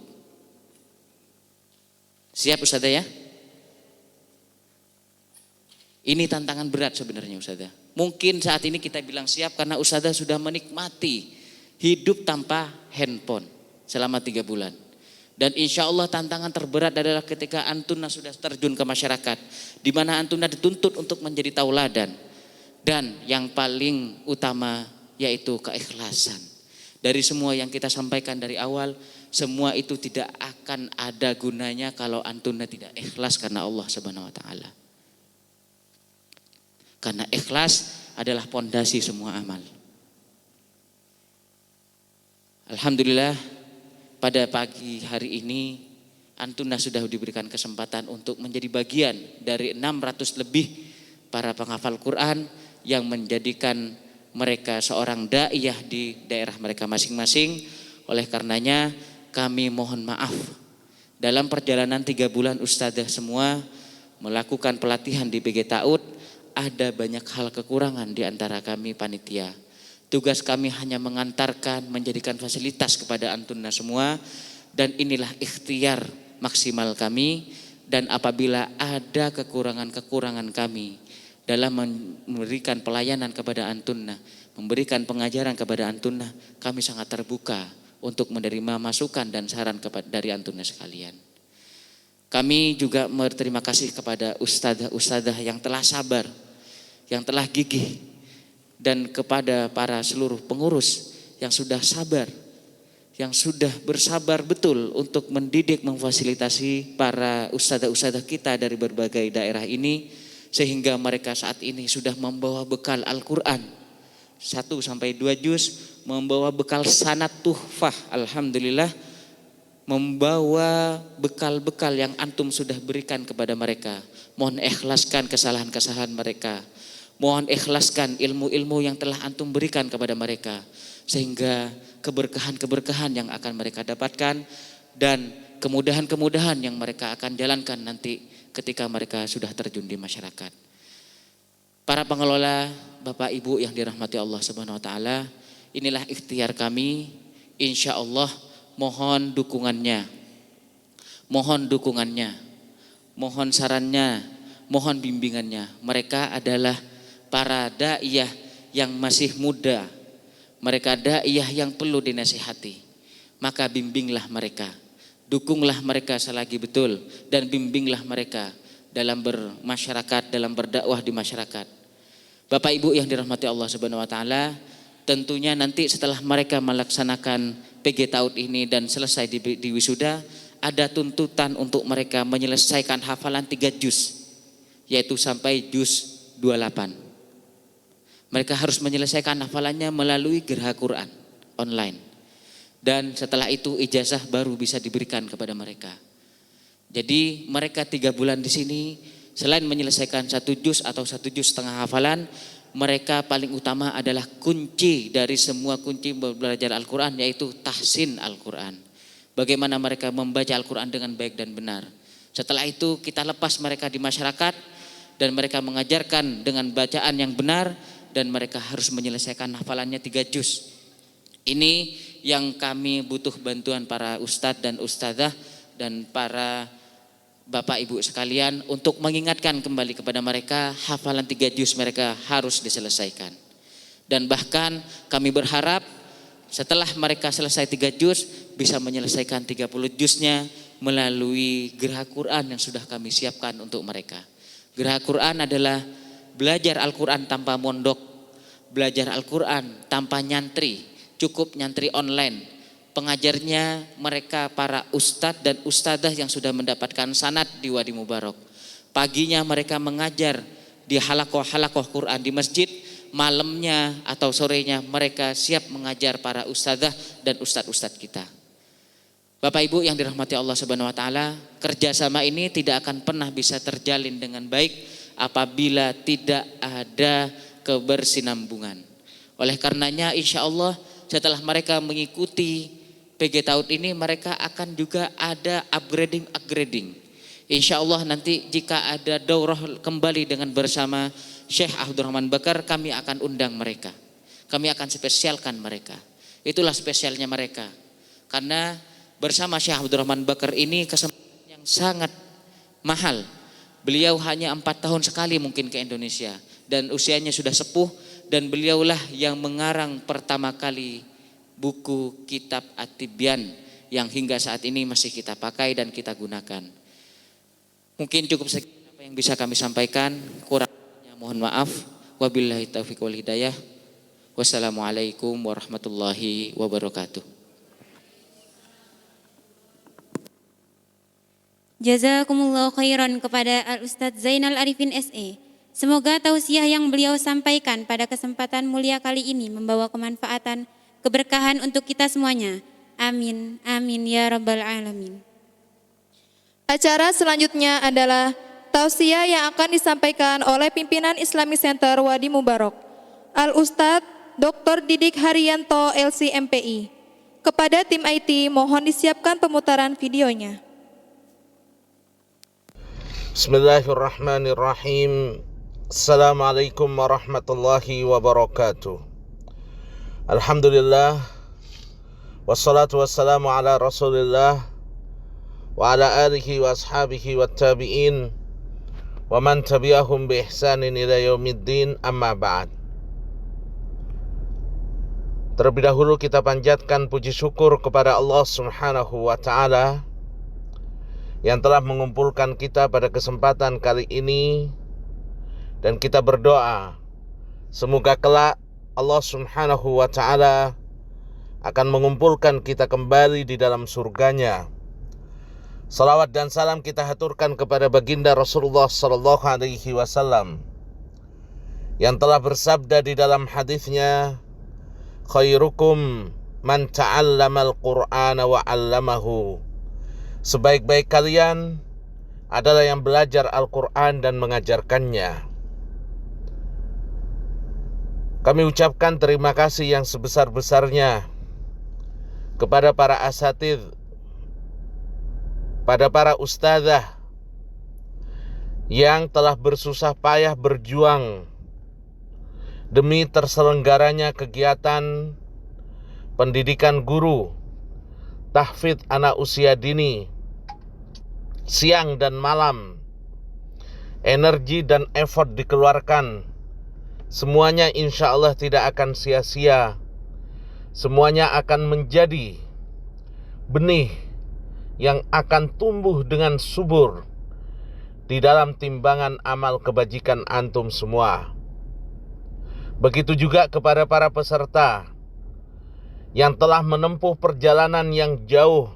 Siap Ustazah ya? Ini tantangan berat sebenarnya Ustazah. Mungkin saat ini kita bilang siap karena Ustazah sudah menikmati hidup tanpa handphone selama 3 bulan. Dan insya Allah tantangan terberat adalah ketika antuna sudah terjun ke masyarakat, di mana antuna dituntut untuk menjadi tauladan. Dan yang paling utama yaitu keikhlasan. Dari semua yang kita sampaikan dari awal, semua itu tidak akan ada gunanya kalau antuna tidak ikhlas karena Allah Subhanahu wa taala. Karena ikhlas adalah pondasi semua amal. Alhamdulillah pada pagi hari ini antuna sudah diberikan kesempatan untuk menjadi bagian dari 600 lebih para penghafal Quran yang menjadikan mereka seorang daiyah di daerah mereka masing-masing. Oleh karenanya kami mohon maaf dalam perjalanan 3 bulan ustadzah semua melakukan pelatihan di PG Ta'ud, ada banyak hal kekurangan di antara kami panitia. Tugas kami hanya mengantarkan, menjadikan fasilitas kepada antuna semua, dan inilah ikhtiar maksimal kami. Dan apabila ada kekurangan-kekurangan kami dalam memberikan pelayanan kepada antuna, memberikan pengajaran kepada antuna, kami sangat terbuka untuk menerima masukan dan saran dari antuna sekalian. Kami juga berterima kasih kepada ustadzah-ustadzah yang telah sabar, yang telah gigih, dan kepada para seluruh pengurus yang sudah sabar, yang sudah bersabar betul untuk mendidik, memfasilitasi para ustadzah-ustadzah kita dari berbagai daerah ini, sehingga mereka saat ini sudah membawa bekal Al-Quran 1-2 juz, membawa bekal sanad tuhfah, alhamdulillah, membawa bekal-bekal yang antum sudah berikan kepada mereka. Mohon ikhlaskan kesalahan-kesalahan mereka. Mohon ikhlaskan ilmu-ilmu yang telah antum berikan kepada mereka, sehingga keberkahan-keberkahan yang akan mereka dapatkan dan kemudahan-kemudahan yang mereka akan jalankan nanti ketika mereka sudah terjun di masyarakat. Para pengelola, Bapak Ibu yang dirahmati Allah Subhanahu wa taala, inilah ikhtiar kami. Insya Allah mohon dukungannya, mohon sarannya, mohon bimbingannya. Mereka adalah para daiyah yang masih muda, mereka daiyah yang perlu dinasihati. Maka bimbinglah mereka, dukunglah mereka selagi betul, dan bimbinglah mereka dalam bermasyarakat, dalam berdakwah di masyarakat. Bapak Ibu yang dirahmati Allah Subhanahu wa taala, tentunya nanti setelah mereka melaksanakan PG Ta'ud ini dan selesai di wisuda, ada tuntutan untuk mereka menyelesaikan hafalan 3 juz, yaitu sampai juz 28. Mereka harus menyelesaikan hafalannya melalui gerha Quran online. Dan setelah itu ijazah baru bisa diberikan kepada mereka. Jadi mereka 3 bulan di sini selain menyelesaikan 1 juz atau 1 juz setengah hafalan, mereka paling utama adalah kunci dari semua kunci belajar Al-Quran, yaitu tahsin Al-Quran. Bagaimana mereka membaca Al-Quran dengan baik dan benar. Setelah itu kita lepas mereka di masyarakat dan mereka mengajarkan dengan bacaan yang benar dan mereka harus menyelesaikan hafalannya 3 juz. Ini yang kami butuh bantuan para ustadz dan ustadzah dan para bapak ibu sekalian untuk mengingatkan kembali kepada mereka hafalan 3 juz mereka harus diselesaikan. Dan bahkan kami berharap setelah mereka selesai 3 juz bisa menyelesaikan 30 juznya melalui gerha Quran yang sudah kami siapkan untuk mereka. Gerha Quran adalah belajar Al-Quran tanpa mondok, belajar Al-Quran tanpa nyantri, cukup nyantri online. Pengajarnya mereka para ustadz dan ustadzah yang sudah mendapatkan sanad di Wadi Mubarak. Paginya mereka mengajar di halakoh Quran di masjid, malamnya atau sorenya mereka siap mengajar para ustadzah dan ustadz-ustadz kita. Bapak Ibu yang dirahmati Allah Subhanahu wa taala, kerjasama ini tidak akan pernah bisa terjalin dengan baik apabila tidak ada kebersinambungan. Oleh karenanya insya Allah setelah mereka mengikuti PG tahun ini mereka akan juga ada upgrading. Insya Allah nanti jika ada daurah kembali dengan bersama Syekh Abdurrahman Bakar, kami akan undang mereka. Kami akan spesialkan mereka. Itulah spesialnya mereka. Karena bersama Syekh Abdurrahman Bakar ini kesempatan yang sangat mahal. Beliau hanya 4 tahun sekali mungkin ke Indonesia dan usianya sudah sepuh. Dan beliaulah yang mengarang pertama kali buku kitab At-Tibyan yang hingga saat ini masih kita pakai dan kita gunakan. Mungkin cukup sekian apa yang bisa kami sampaikan. Kurangnya mohon maaf. Wabillahi taufiq wal hidayah. Wassalamualaikum warahmatullahi wabarakatuh. Jazakumullah khairan kepada Al-Ustadz Zainal Arifin SE. Semoga tausiah yang beliau sampaikan pada kesempatan mulia kali ini membawa kemanfaatan, keberkahan untuk kita semuanya. Amin, amin ya rabbal alamin. Acara selanjutnya adalah tausiah yang akan disampaikan oleh pimpinan Islamic Center Wadi Mubarak, Al-Ustadz Dr. Didik Haryanto LC MPI. Kepada tim IT mohon disiapkan pemutaran videonya. Bismillahirrahmanirrahim. Assalamualaikum warahmatullahi wabarakatuh. Alhamdulillah. Wassalatu wassalamu ala rasulillah wa ala alihi wa ashabihi wa tabi'in wa man tabi'ahum bi ihsanin ila yaumiddin, amma ba'd. Terlebih dahulu kita panjatkan puji syukur kepada Allah Subhanahu wa ta'ala yang telah mengumpulkan kita pada kesempatan kali ini. Dan kita berdoa semoga kelak Allah Subhanahu wa ta'ala akan mengumpulkan kita kembali di dalam surganya. Salawat dan salam kita haturkan kepada baginda Rasulullah sallallahu alaihi wasallam yang telah bersabda di dalam hadisnya, khairukum man ta'allamal qur'ana wa 'allamahu. Sebaik-baik kalian adalah yang belajar Al-Quran dan mengajarkannya. Kami ucapkan terima kasih yang sebesar-besarnya kepada para asatidz, pada para ustadzah yang telah bersusah payah berjuang demi terselenggaranya kegiatan pendidikan guru, tahfidz anak usia dini, siang dan malam, energi dan effort dikeluarkan. Semuanya insya Allah tidak akan sia-sia. Semuanya akan menjadi benih yang akan tumbuh dengan subur di dalam timbangan amal kebajikan antum semua. Begitu juga kepada para peserta yang telah menempuh perjalanan yang jauh,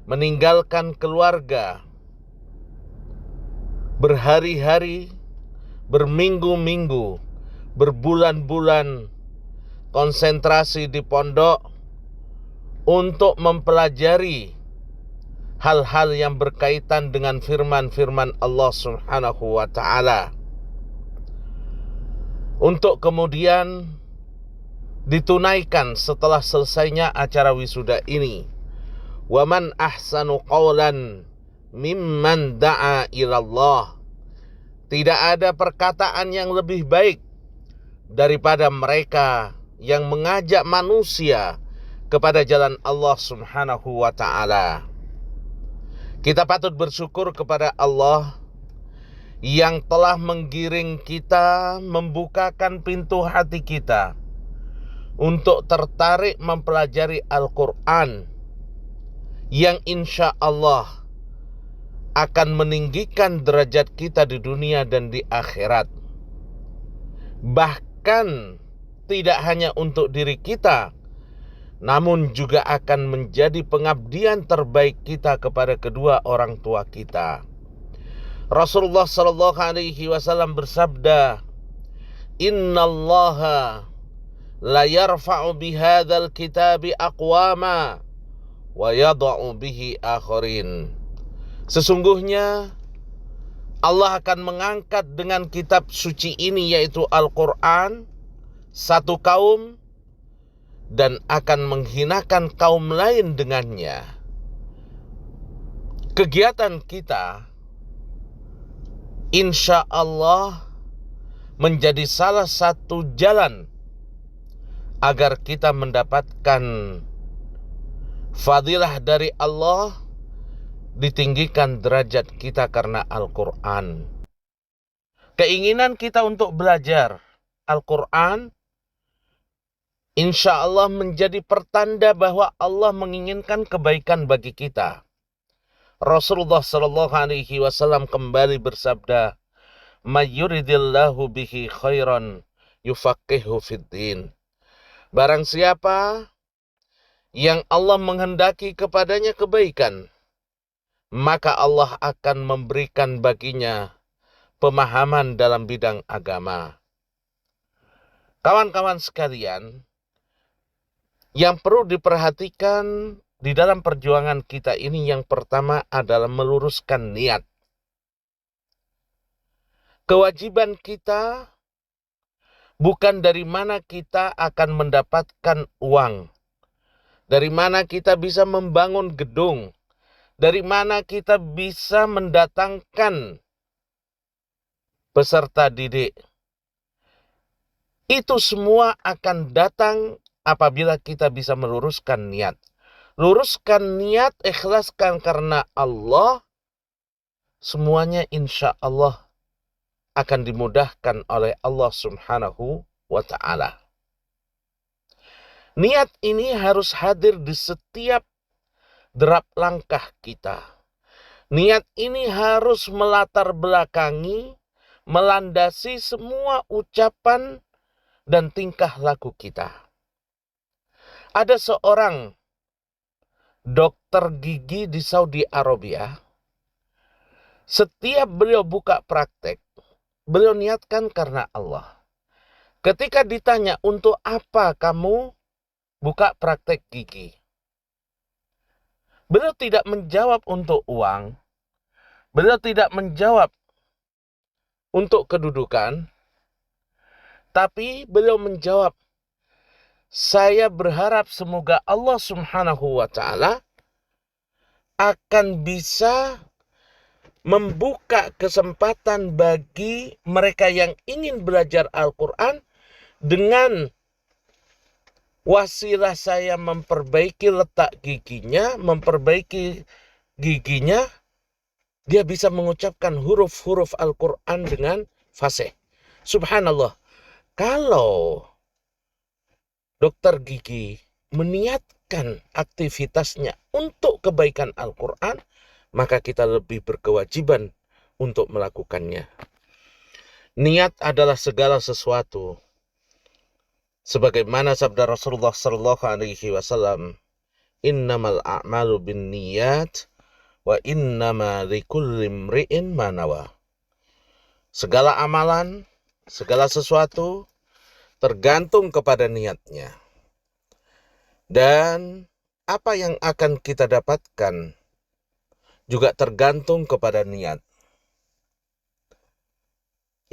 meninggalkan keluarga, berhari-hari, berminggu-minggu, berbulan-bulan konsentrasi di pondok untuk mempelajari hal-hal yang berkaitan dengan firman-firman Allah Subhanahu wa ta'ala, untuk kemudian ditunaikan setelah selesainya acara wisuda ini. Wa man ahsanu qawlan mimman da'a ilallah. Tidak ada perkataan yang lebih baik daripada mereka yang mengajak manusia kepada jalan Allah Subhanahu wa ta'ala. Kita patut bersyukur kepada Allah yang telah menggiring kita, membukakan pintu hati kita untuk tertarik mempelajari Al-Quran, yang insya Allah akan meninggikan derajat kita di dunia dan di akhirat. Bahkan tidak hanya untuk diri kita, namun juga akan menjadi pengabdian terbaik kita kepada kedua orang tua kita. Rasulullah sallallahu alaihi wasallam bersabda, "Innallaha la yarfa'u bihadzal kitabi aqwama wa yada'u bihi akharin." Sesungguhnya Allah akan mengangkat dengan kitab suci ini, yaitu Al-Quran, satu kaum dan akan menghinakan kaum lain dengannya. Kegiatan kita insya Allah menjadi salah satu jalan agar kita mendapatkan fadilah dari Allah, ditinggikan derajat kita karena Al-Quran. Keinginan kita untuk belajar Al-Quran insya Allah menjadi pertanda bahwa Allah menginginkan kebaikan bagi kita. Rasulullah sallallahu alaihi wasallam kembali bersabda, "May yuridillahu bihi khairan yufaqihu fiddin." Barang siapa yang Allah menghendaki kepadanya kebaikan, maka Allah akan memberikan baginya pemahaman dalam bidang agama. Kawan-kawan sekalian, yang perlu diperhatikan di dalam perjuangan kita ini, yang pertama adalah meluruskan niat. Kewajiban kita bukan dari mana kita akan mendapatkan uang, dari mana kita bisa membangun gedung, dari mana kita bisa mendatangkan peserta didik. Itu semua akan datang apabila kita bisa meluruskan niat. Luruskan niat, ikhlaskan karena Allah, semuanya insya Allah akan dimudahkan oleh Allah Subhanahu wa ta'ala. Niat ini harus hadir di setiap derap langkah kita. Niat ini harus melatar belakangi, melandasi semua ucapan dan tingkah laku kita. Ada seorang dokter gigi di Saudi Arabia. Setiap beliau buka praktek, beliau niatkan karena Allah. Ketika ditanya, untuk apa kamu buka praktek gigi? Beliau tidak menjawab untuk uang. Beliau tidak menjawab untuk kedudukan. Tapi beliau menjawab, saya berharap semoga Allah Subhanahu wa ta'ala akan bisa membuka kesempatan bagi mereka yang ingin belajar Al-Quran dengan wasilah saya memperbaiki letak giginya, memperbaiki giginya, dia bisa mengucapkan huruf-huruf Al-Quran dengan fasih. Subhanallah, kalau dokter gigi meniatkan aktivitasnya untuk kebaikan Al-Quran, maka kita lebih berkewajiban untuk melakukannya. Niat adalah segala sesuatu. Sebagaimana sabda Rasulullah sallallahu alaihi wasallam, "Innamal a'malu binniyat wa innama likulli imri'in ma nawa." Segala amalan, segala sesuatu tergantung kepada niatnya. Dan apa yang akan kita dapatkan juga tergantung kepada niat.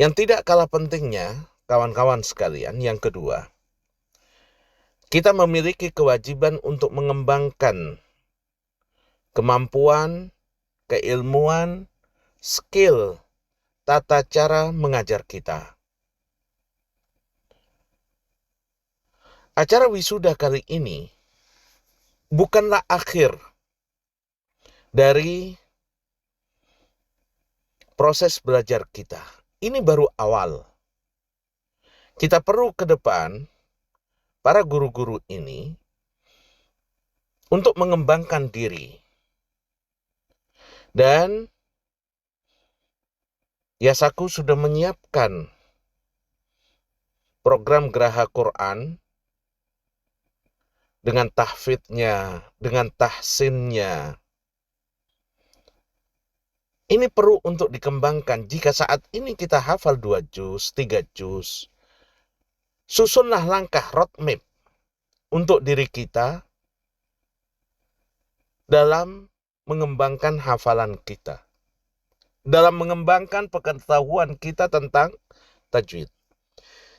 Yang tidak kalah pentingnya, kawan-kawan sekalian, yang kedua, kita memiliki kewajiban untuk mengembangkan kemampuan, keilmuan, skill, tata cara mengajar kita. Acara wisuda kali ini bukanlah akhir dari proses belajar kita. Ini baru awal. Kita perlu ke depan, para guru-guru ini, untuk mengembangkan diri. Dan Yasaku sudah menyiapkan program Geraha Quran dengan tahfidnya, dengan tahsinnya. Ini perlu untuk dikembangkan. Jika saat ini kita hafal 2 juz, 3 juz, susunlah langkah roadmap untuk diri kita dalam mengembangkan hafalan kita, dalam mengembangkan pengetahuan kita tentang tajwid.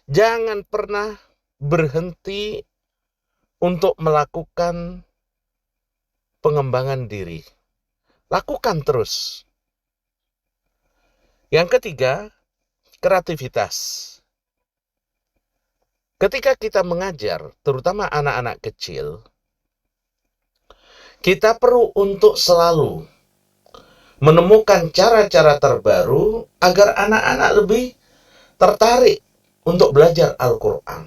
Jangan pernah berhenti untuk melakukan pengembangan diri. Lakukan terus. Yang ketiga, kreativitas. Ketika kita mengajar, terutama anak-anak kecil, kita perlu untuk selalu menemukan cara-cara terbaru agar anak-anak lebih tertarik untuk belajar Al-Quran.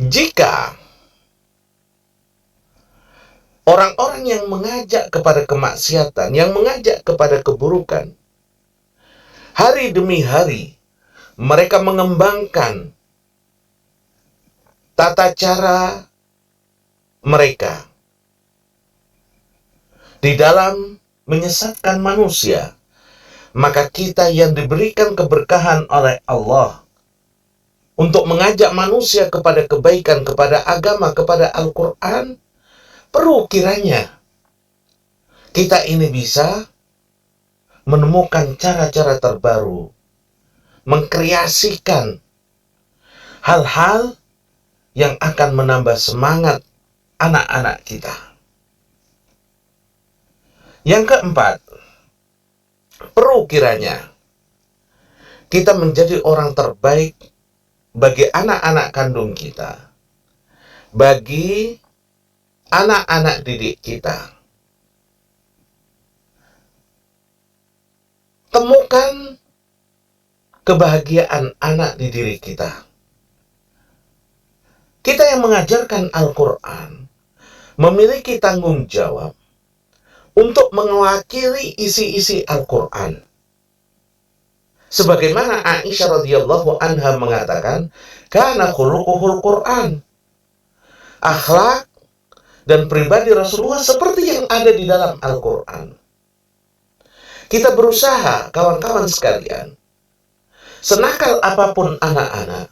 Jika orang-orang yang mengajak kepada kemaksiatan, yang mengajak kepada keburukan, hari demi hari mereka mengembangkan tata cara mereka di dalam menyesatkan manusia, maka kita yang diberikan keberkahan oleh Allah untuk mengajak manusia kepada kebaikan, kepada agama, kepada Al-Quran, perlu kiranya kita ini bisa menemukan cara-cara terbaru, mengkreasikan hal-hal yang akan menambah semangat anak-anak kita. Yang keempat, perlu kiranya kita menjadi orang terbaik bagi anak-anak kandung kita, bagi anak-anak didik kita. Temukan kebahagiaan anak di diri kita. Kita yang mengajarkan Al-Quran memiliki tanggung jawab untuk mewakili isi-isi Al-Quran. Sebagaimana Aisyah radhiyallahu anha mengatakan, "Kana khuluquhul Quran." Akhlak dan pribadi Rasulullah seperti yang ada di dalam Al-Quran. Kita berusaha, kawan-kawan sekalian, senakal apapun anak-anak,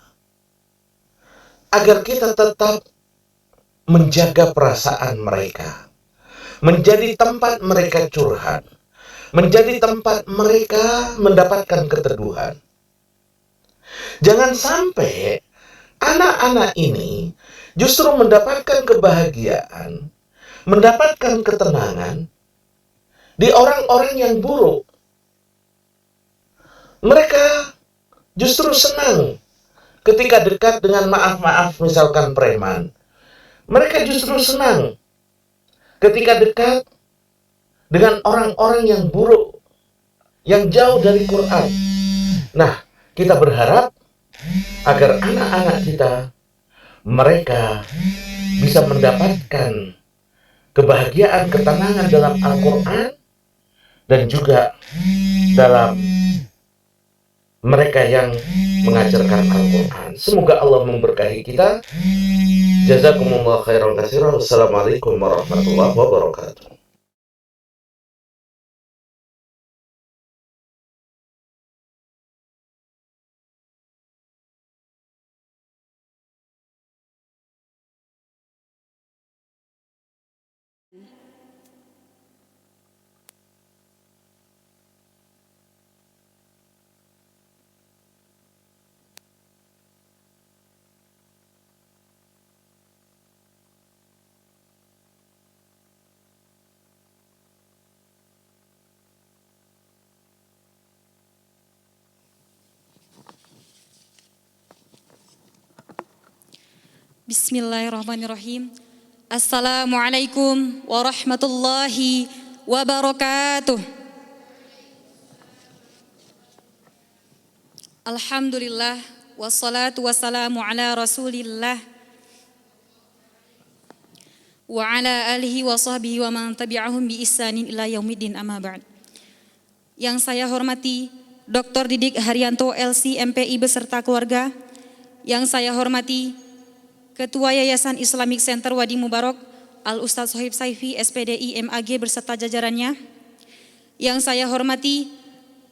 agar kita tetap menjaga perasaan mereka, menjadi tempat mereka curhat, menjadi tempat mereka mendapatkan keteduhan. Jangan sampai anak-anak ini justru mendapatkan kebahagiaan, mendapatkan ketenangan di orang-orang yang buruk. Mereka justru senang ketika dekat dengan maaf-maaf misalkan preman. Mereka justru senang ketika dekat dengan orang-orang yang buruk, yang jauh dari Quran. Nah, kita berharap agar anak-anak kita, mereka bisa mendapatkan kebahagiaan, ketenangan dalam Al-Quran, dan juga dalam mereka yang mengajarkan Al-Quran. Semoga Allah memberkahi kita. Jazakumullah khairan katsiran. Wassalamualaikum warahmatullahi wabarakatuh. Bismillahirrahmanirrahim. Assalamualaikum warahmatullahi wabarakatuh. Alhamdulillah wassalatu wassalamu ala Rasulillah wa ala alihi wa sahbihi wa man tabi'ahum bi ihsanin ila yaumiddin, amma ba'd. Yang saya hormati Dr. Didik Haryanto LC MPI beserta keluarga. Yang saya hormati Ketua Yayasan Islamic Center Wadi Mubarak Al-Ustadz Sohib Saifi SPDI MAG beserta jajarannya. Yang saya hormati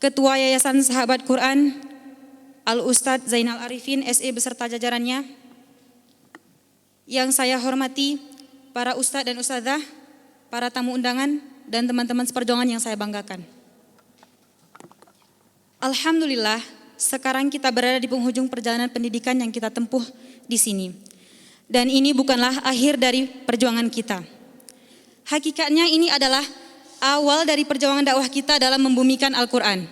Ketua Yayasan Sahabat Quran Al-Ustadz Zainal Arifin SE beserta jajarannya. Yang saya hormati para ustadz dan ustadzah, para tamu undangan, dan teman-teman seperjuangan yang saya banggakan. Alhamdulillah, sekarang kita berada di penghujung perjalanan pendidikan yang kita tempuh di sini. Dan ini bukanlah akhir dari perjuangan kita. Hakikatnya ini adalah awal dari perjuangan dakwah kita dalam membumikan Al-Quran.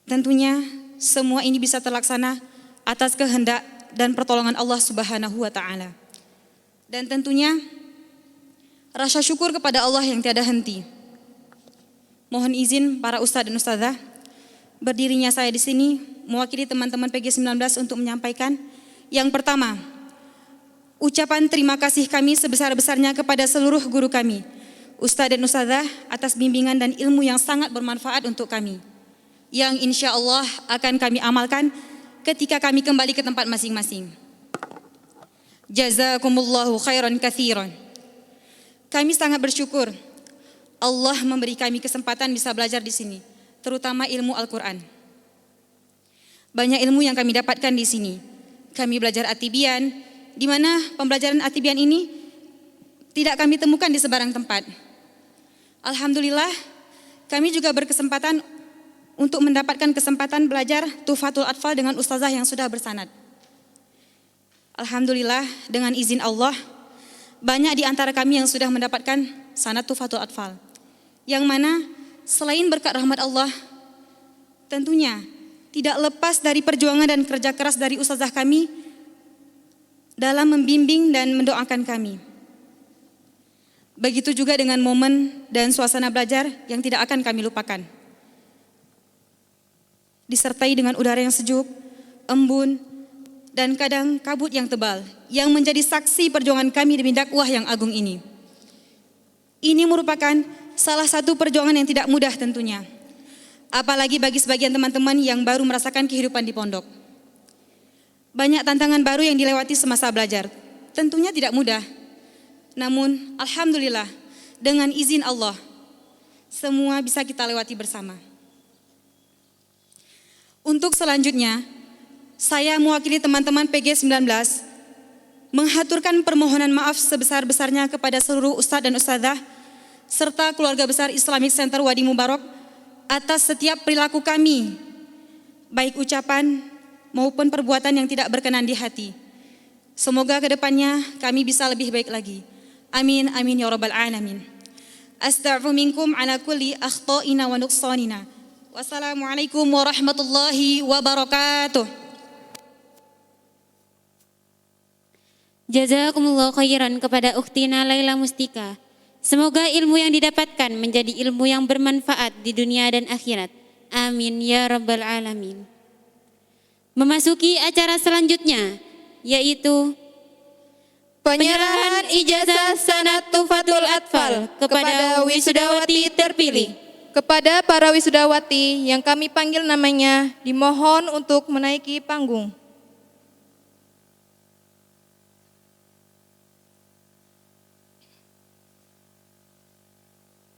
Tentunya semua ini bisa terlaksana atas kehendak dan pertolongan Allah Subhanahu wa Ta'ala. Dan tentunya rasa syukur kepada Allah yang tiada henti. Mohon izin para ustadz dan ustadzah, berdirinya saya di sini mewakili teman-teman PG 19 untuk menyampaikan yang pertama, ucapan terima kasih kami sebesar-besarnya kepada seluruh guru kami, ustadz dan ustadzah, atas bimbingan dan ilmu yang sangat bermanfaat untuk kami, yang insya Allah akan kami amalkan ketika kami kembali ke tempat masing-masing. Jazakumullahu khairan katsiran. Kami sangat bersyukur Allah memberi kami kesempatan bisa belajar di sini, terutama ilmu Al-Quran. Banyak ilmu yang kami dapatkan di sini. Kami belajar atibian, di mana pembelajaran atibian ini tidak kami temukan di sebarang tempat. Alhamdulillah, kami juga berkesempatan untuk mendapatkan kesempatan belajar Tuhfatul Atfal dengan ustazah yang sudah bersanad. Alhamdulillah, dengan izin Allah, banyak di antara kami yang sudah mendapatkan sanad Tuhfatul Atfal. Yang mana selain berkat rahmat Allah, tentunya tidak lepas dari perjuangan dan kerja keras dari ustazah kami dalam membimbing dan mendoakan kami. Begitu juga dengan momen dan suasana belajar yang tidak akan kami lupakan. Disertai dengan udara yang sejuk, embun, dan kadang kabut yang tebal yang menjadi saksi perjuangan kami demi dakwah yang agung ini. Ini merupakan salah satu perjuangan yang tidak mudah tentunya. Apalagi bagi sebagian teman-teman yang baru merasakan kehidupan di pondok. Banyak tantangan baru yang dilewati semasa belajar. Tentunya tidak mudah. Namun alhamdulillah dengan izin Allah semua bisa kita lewati bersama. Untuk selanjutnya, saya mewakili teman-teman PG 19 menghaturkan permohonan maaf sebesar-besarnya kepada seluruh ustadz dan ustadzah serta keluarga besar Islamic Center Wadi Mubarak atas setiap perilaku kami, baik ucapan maupun perbuatan yang tidak berkenan di hati. Semoga kedepannya kami bisa lebih baik lagi. Amin, amin ya rabbal alamin. Astaghfiru minkum ala kulli akhta'ina wa nuqsanina. Wassalamualaikum warahmatullahi wabarakatuh. Jazakumullah khairan kepada Ukhtina Laila Mustika. Semoga ilmu yang didapatkan menjadi ilmu yang bermanfaat di dunia dan akhirat. Amin ya rabbal alamin. Memasuki acara selanjutnya, yaitu Penyerahan ijazah sanad Tuhfatul Atfal kepada wisudawati terpilih. Kepada para wisudawati yang kami panggil namanya, dimohon untuk menaiki panggung.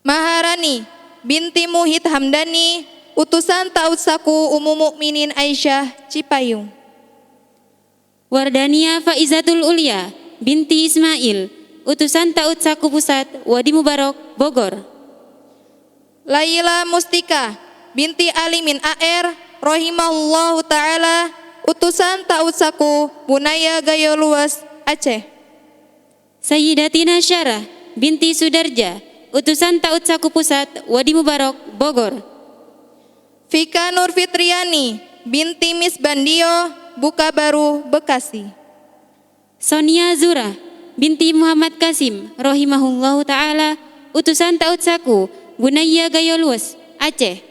Maharani binti Muhid Hamdani, utusan Ta'ud Saku Ummu Mukminin Aisyah Cipayung. Wardania Faizatul Ulia binti Ismail, Utusan Taut Saku Pusat Wadi Mubarok, Bogor. Laila Mustika binti Alimin AR rahimahullahu taala, utusan Taut Saku Bunaya Gayo Luas, Aceh. Sayyidatina Syarah binti Sudarja, utusan Taut Saku Pusat Wadi Mubarok, Bogor. Fika Nur Fitriani binti Misbandio, Bukabaru, Bekasi. Sonia Zura binti Muhammad Kasim rahimahullahu taala, utusan Taut Saku Bunaya Gayo Luas, Aceh.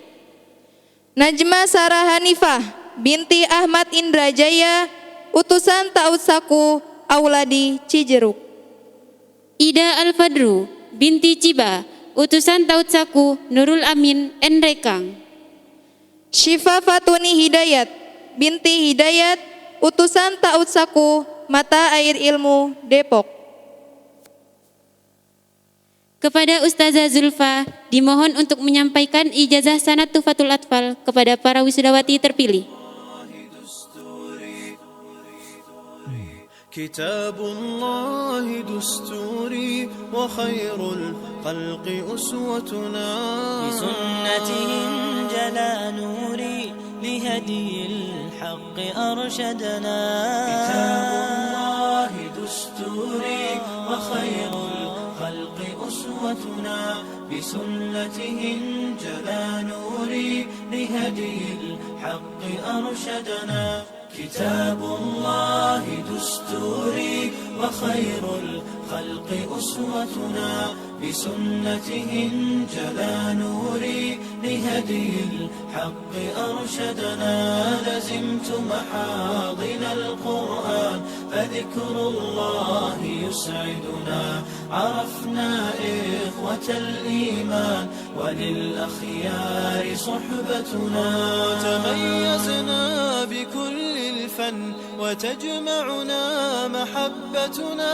Najma Sarah Hanifah binti Ahmad Indrajaya, utusan Taut Saku Auladi, Cijeruk. Ida Al-Fadru binti Ciba, utusan Taut Saku Nurul Amin, Enrekang. Syifa Fatuni Hidayat binti Hidayat, utusan Taut Saku Mata Air Ilmu, Depok. Kepada Ustazah Zulfa dimohon untuk menyampaikan ijazah sanad Tuhfatul Atfal kepada para wisudawati terpilih. كتاب الله دستوري وخير الخلق أسوتنا بسنته انجلى نوري لهدي الحق أرشدنا كتاب الله دستوري وخير الخلق أسوتنا بسنته انجلى نوري لهدي الحق أرشدنا كتاب الله دستوري وخير الخلق أسوتنا بسنته انجلى نوري لهدي الحق أرشدنا لزمت محاضن القرآن فذكر الله يسعدنا عرفنا إخوة الإيمان وللأخيار صحبتنا تميزنا بكل الفن وتجمعنا محبتنا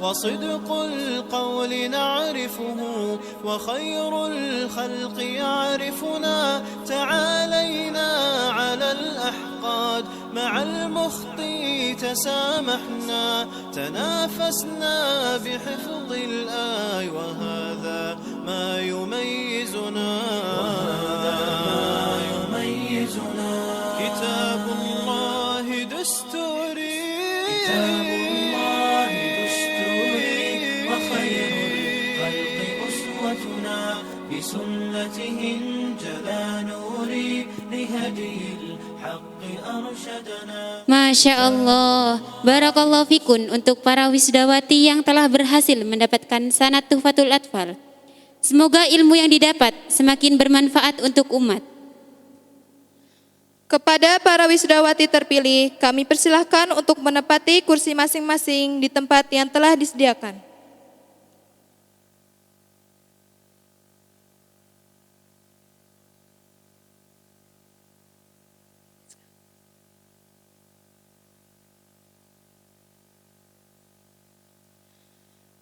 وصدق القول نعرفه وخير الخلق يعرفنا تعالينا على الأحقاد مع المخطي تسامحنا تنافسنا بحفظ الآي وهذا ما يميزنا كتاب الله دستوري وخير الخلق أسوتنا بسنته انجلى نوري لهدي الحق أرشدنا. Masya Allah, barakallahu fikun untuk para wisudawati yang telah berhasil mendapatkan sanad Tuhfatul Atfal. Semoga ilmu yang didapat semakin bermanfaat untuk umat. Kepada para wisudawati terpilih, kami persilahkan untuk menempati kursi masing-masing di tempat yang telah disediakan.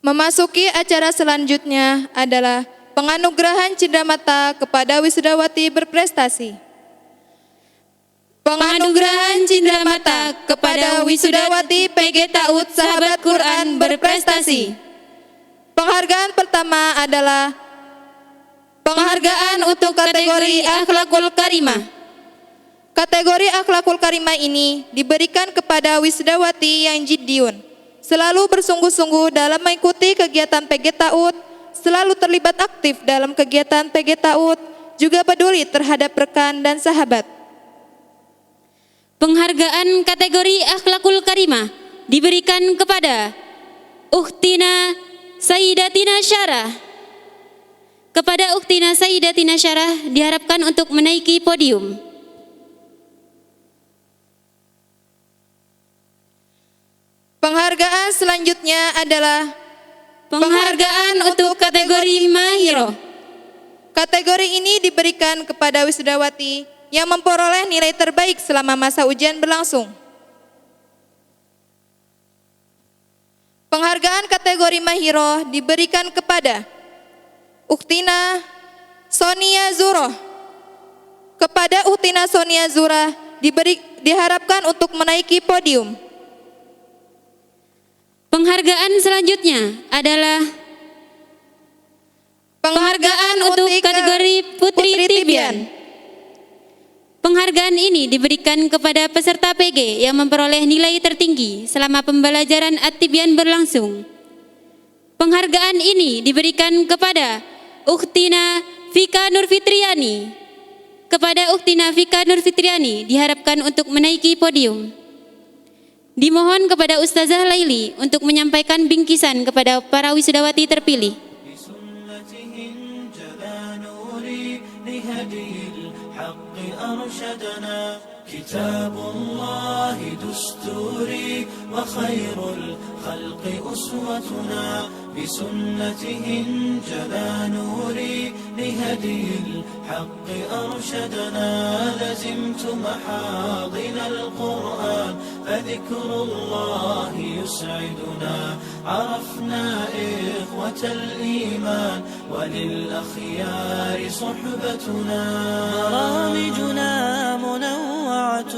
Memasuki acara selanjutnya adalah penganugerahan cindramata kepada wisudawati berprestasi. Penganugerahan cindramata kepada wisudawati PG Taut Sahabat Quran berprestasi. Penghargaan pertama adalah penghargaan untuk kategori Akhlakul Karimah. Kategori Akhlakul Karimah ini diberikan kepada wisudawati yang jiddiun, selalu bersungguh-sungguh dalam mengikuti kegiatan PG Taut, selalu terlibat aktif dalam kegiatan PG Taut, juga peduli terhadap rekan dan sahabat. Penghargaan kategori Akhlakul Karimah diberikan kepada Ukhtina Sayyidatina Syarah. Kepada Ukhtina Sayyidatina Syarah diharapkan untuk menaiki podium. Penghargaan selanjutnya adalah Penghargaan untuk kategori Mahiro. kategori ini diberikan kepada wisudawati yang memperoleh nilai terbaik selama masa ujian berlangsung. Penghargaan kategori Mahiro diberikan kepada Ukhtina Sonia Zuro. Kepada Ukhtina Sonia Zura diharapkan untuk menaiki podium. Penghargaan selanjutnya adalah penghargaan untuk kategori Putri Tibian. Penghargaan ini diberikan kepada peserta PG yang memperoleh nilai tertinggi selama pembelajaran At-Tibyan berlangsung. Penghargaan ini diberikan kepada Ukhtina Vika Nurfitriani. Kepada Ukhtina Vika Nurfitriani diharapkan untuk menaiki podium. Dimohon kepada Ustazah Laili untuk menyampaikan bingkisan kepada para wisudawati terpilih. كتاب الله دستوري وخير الخلق أسوتنا بسنته انجلى نوري لهدي الحق أرشدنا لزمت محاضن القرآن فذكر الله يسعدنا عرفنا إخوة الإيمان وللأخيار صحبتنا برامجنا منوعة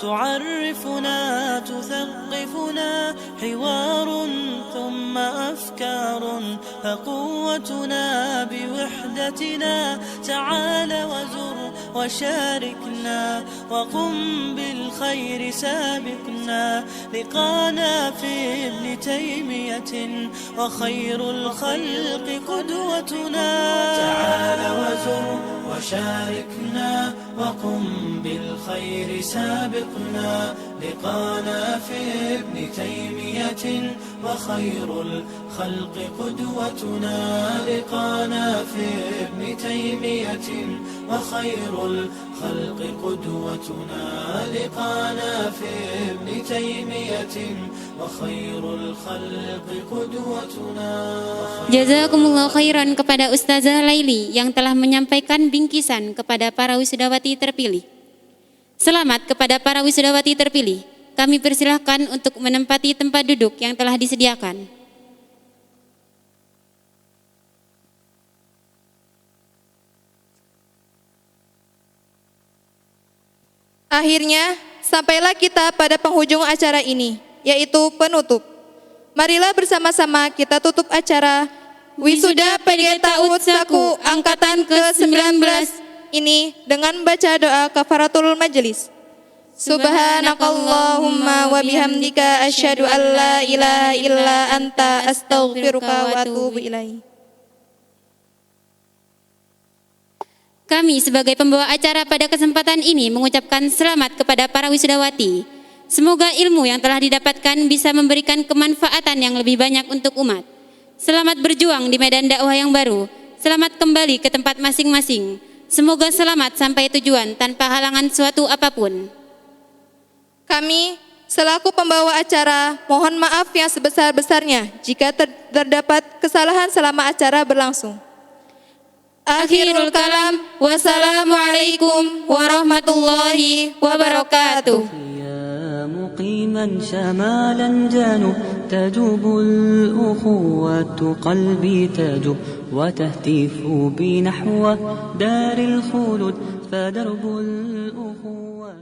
تعرفنا تثقفنا حوار ثم أفكار فقوتنا بوحدتنا تعال وزر وشاركنا وقم بالخير سابقنا لقانا في ابن تيمية وخير الخلق قدوتنا تعال وزر وشاركنا وقم بالخير سابقنا لقانا في ابن تيمية وخير الخلق قدوتنا لقانا في ابن تيمية وخير الخلق قدوتنا لقانا في ابن تيمية وخير الخلق قدوتنا. Jazakumullah khairan kepada Ustazah Laili yang telah menyampaikan bingkisan kepada para wisudawati terpilih. Selamat kepada para wisudawati terpilih. Kami persilahkan untuk menempati tempat duduk yang telah disediakan. Akhirnya, sampailah kita pada penghujung acara ini, yaitu penutup. Marilah bersama-sama kita tutup acara Wisuda PG Ta'ud Saku Angkatan ke-19 ini dengan membaca doa kafaratul majelis. Subhanakallahumma wa bihamdika asyhadu an la ilaha illa anta astaghfiruka wa atubu ilaik. Kami sebagai pembawa acara pada kesempatan ini mengucapkan selamat kepada para wisudawati. Semoga ilmu yang telah didapatkan bisa memberikan kemanfaatan yang lebih banyak untuk umat. Selamat berjuang di medan dakwah yang baru. Selamat kembali ke tempat masing-masing. Semoga selamat sampai tujuan tanpa halangan suatu apapun. Kami selaku pembawa acara mohon maaf yang sebesar-besarnya jika terdapat kesalahan selama acara berlangsung. Akhirul kalam, wassalamualaikum warahmatullahi wabarakatuh. مقيما شمالا جانب تجوب الأخوة قلبي تجوب وتهتف بي نحو دار الخلود فدرب الأخوة